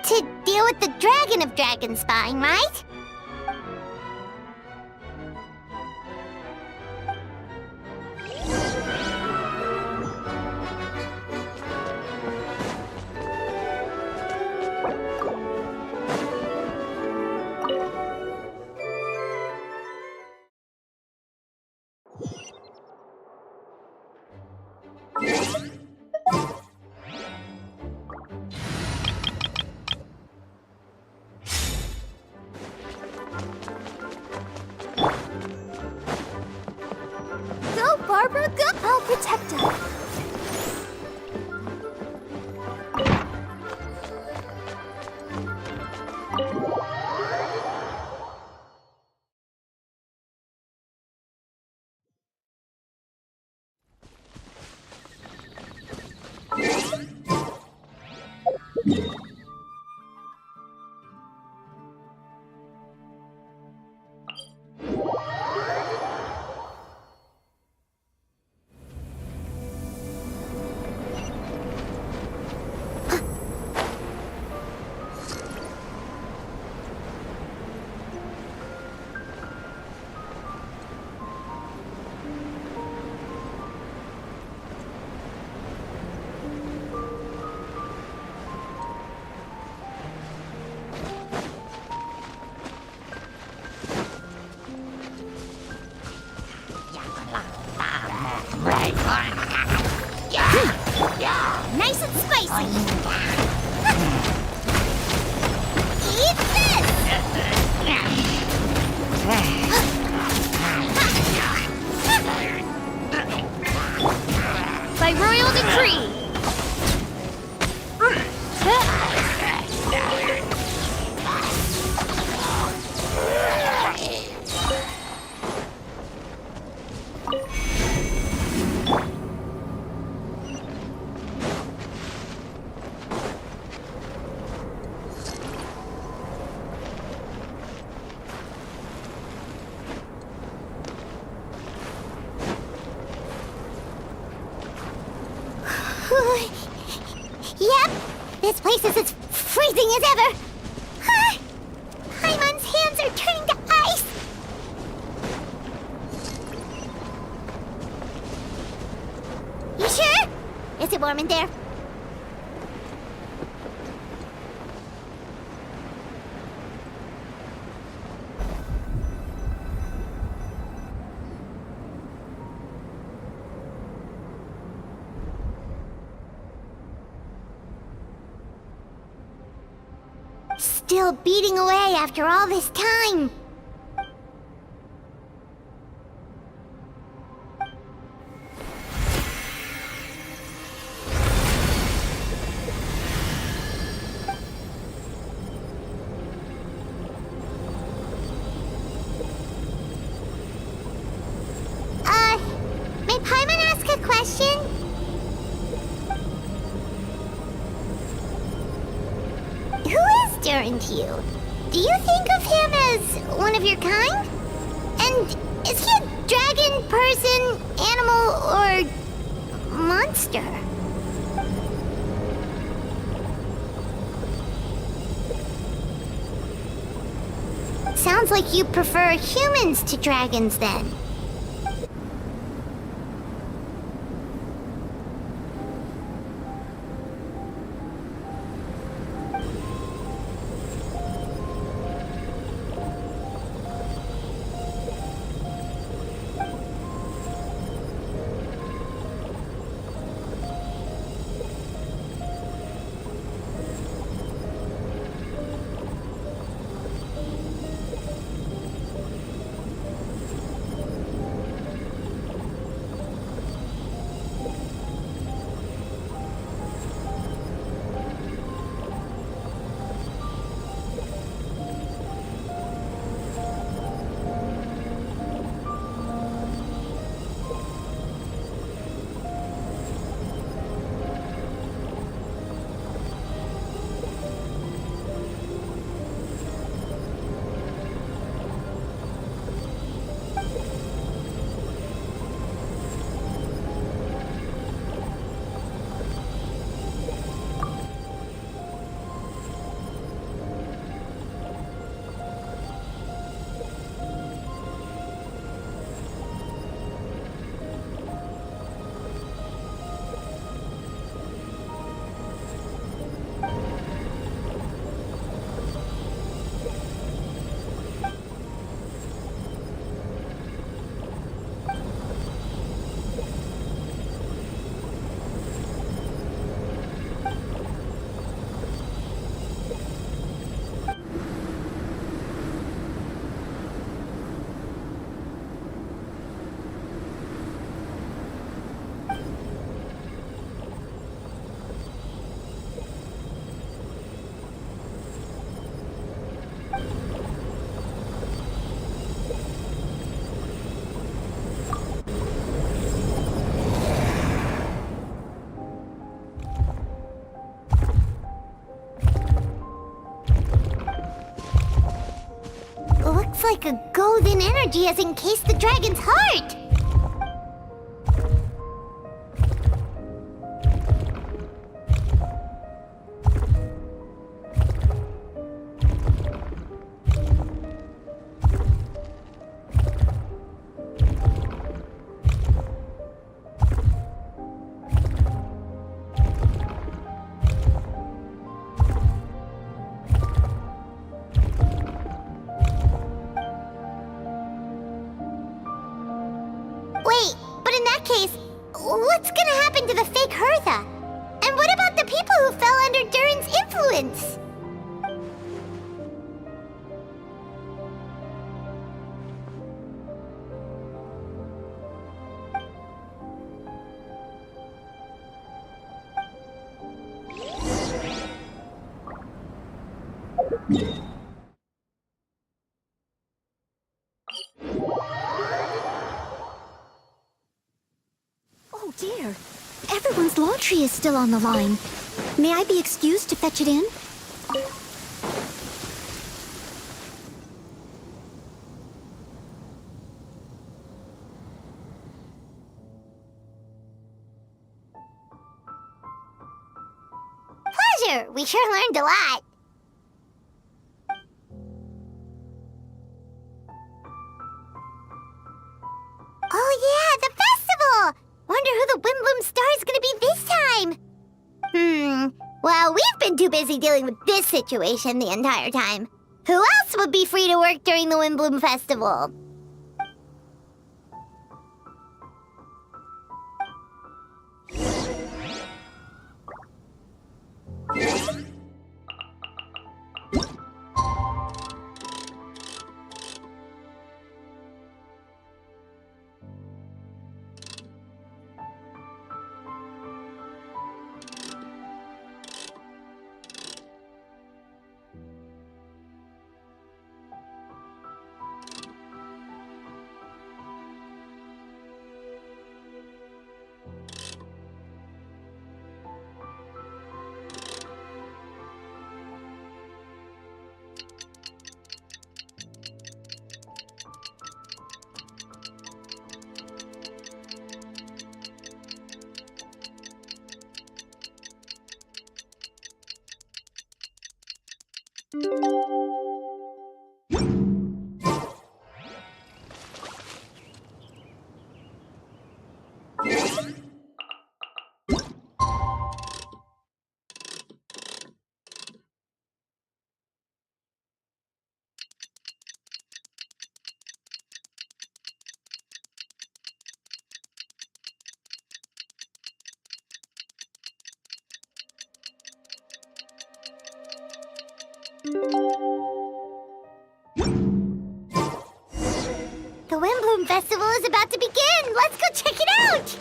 To deal with the Dragon of Dragonspine, right? Go, Barbara, go! I'll protect her. Nice and spicy. Eat this! By royal decree. Yep, this place is as freezing as ever. Paimon's hands are turning to ice. You sure? Is it warm in there? Still beating away after all this time. May Paimon ask a question? Who is Durin to you? Do you think of him as one of your kind? And is he a dragon, person, animal, or monster? Sounds like you prefer humans to dragons then. Looks like a golden energy has encased the dragon's heart! Wait, but in that case, what's gonna happen to the fake Hertha? And what about the people who fell under Durin's influence? dear. Everyone's laundry is still on the line. May I be excused to fetch it in? Pleasure! We sure learned a lot. Oh yeah, the festival! Wonder who the Windbloom Star is gonna be this time? Well, we've been too busy dealing with this situation the entire time. Who else would be free to work during the Windbloom Festival? The Windbloom Festival is about to begin! Let's go check it out!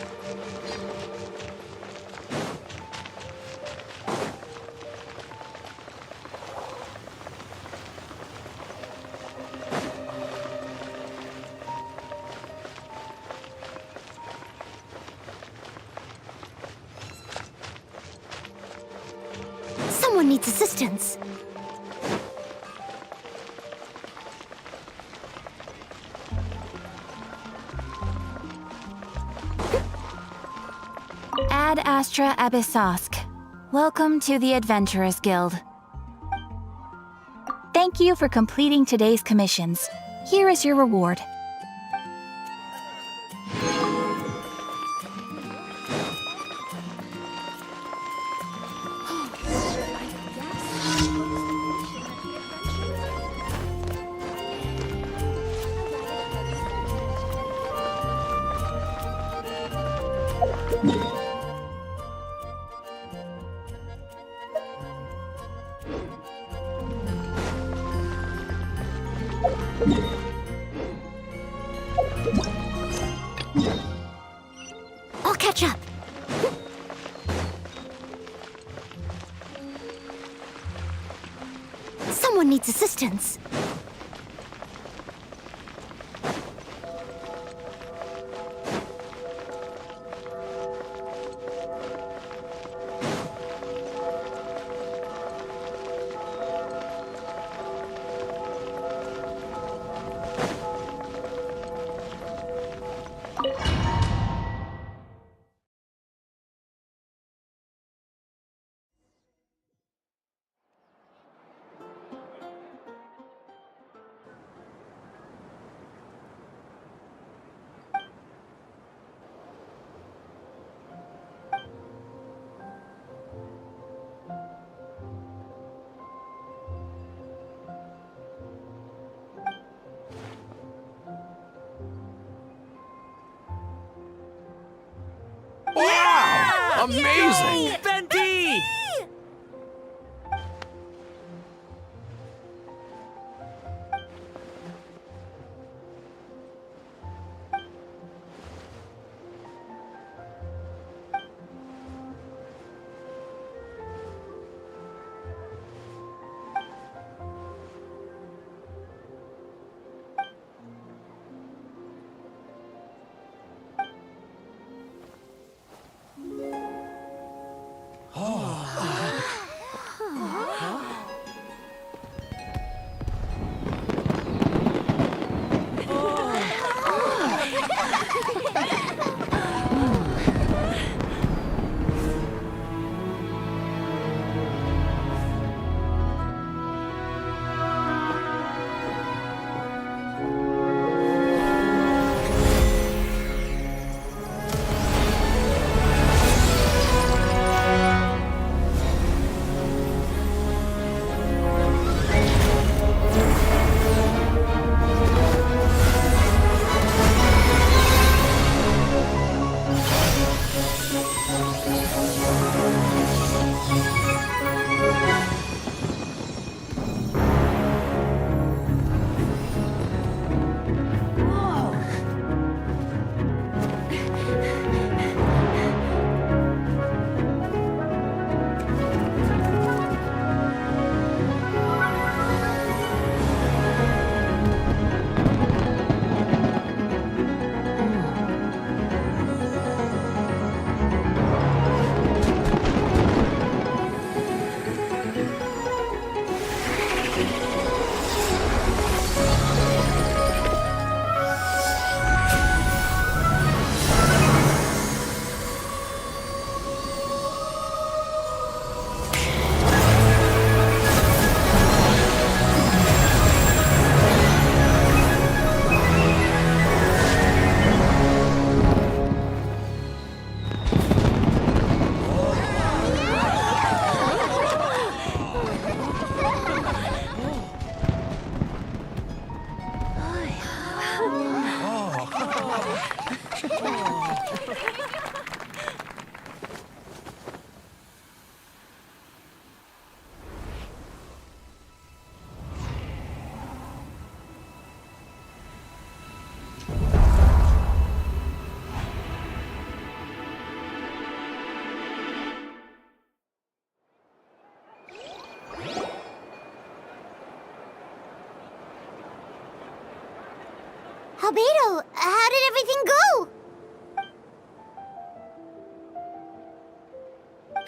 Someone needs assistance. Ad Astra Abyssosk. Welcome to the Adventurers Guild. Thank you for completing today's commissions. Here is your reward. I'll catch up. Someone needs assistance. Wow! Amazing! Venti! Albedo, how did everything go?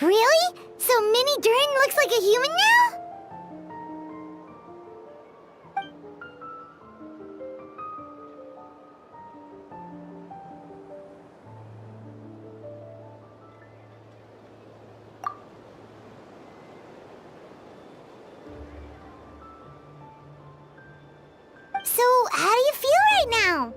Really? So Mini Durin looks like a human now? So, how do you feel right now?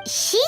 She?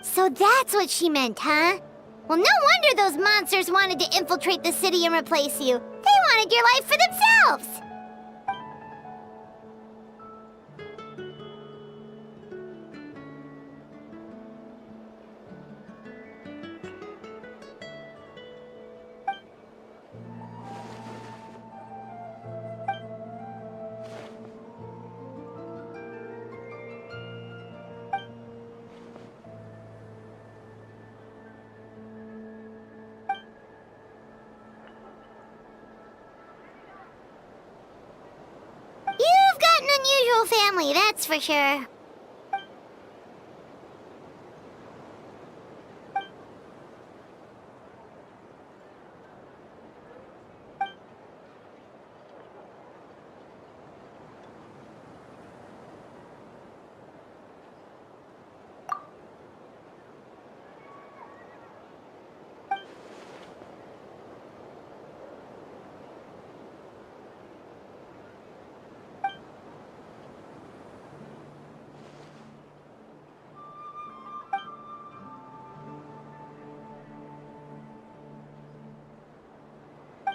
So that's what she meant, huh? Well, no wonder those monsters wanted to infiltrate the city and replace you. They wanted your life for themselves! You've got an unusual family, that's for sure.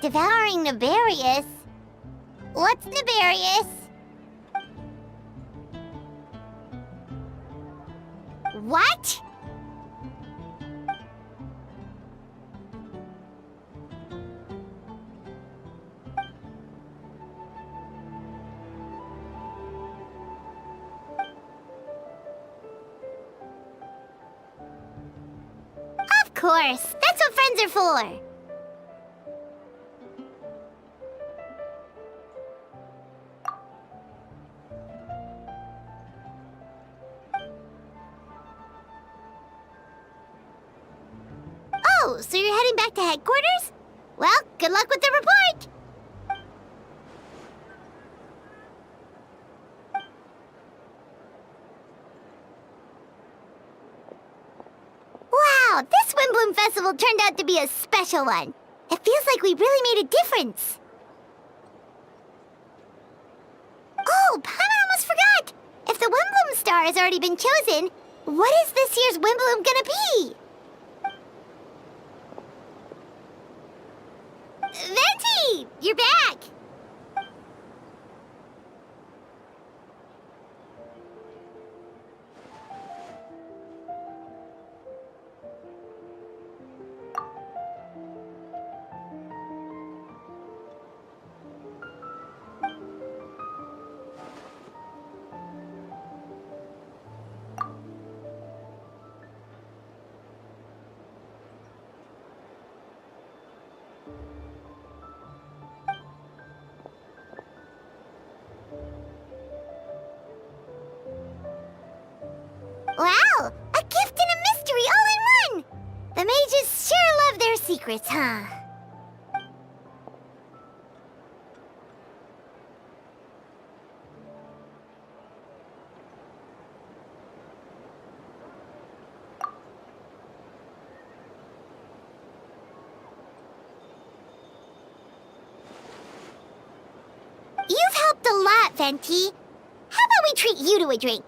Devouring Nefarious? What's Nefarious? What? Of course, that's what friends are for. Oh, so you're heading back to headquarters? Well, good luck with the report! Wow, this Windbloom Festival turned out to be a special one. It feels like we really made a difference. Oh, Pana almost forgot! If the Windbloom Star has already been chosen, what is this year's Windbloom gonna be? Venti! You're back! Wow! A gift and a mystery all in one! The mages sure love their secrets, huh? that, Venti. How about we treat you to a drink?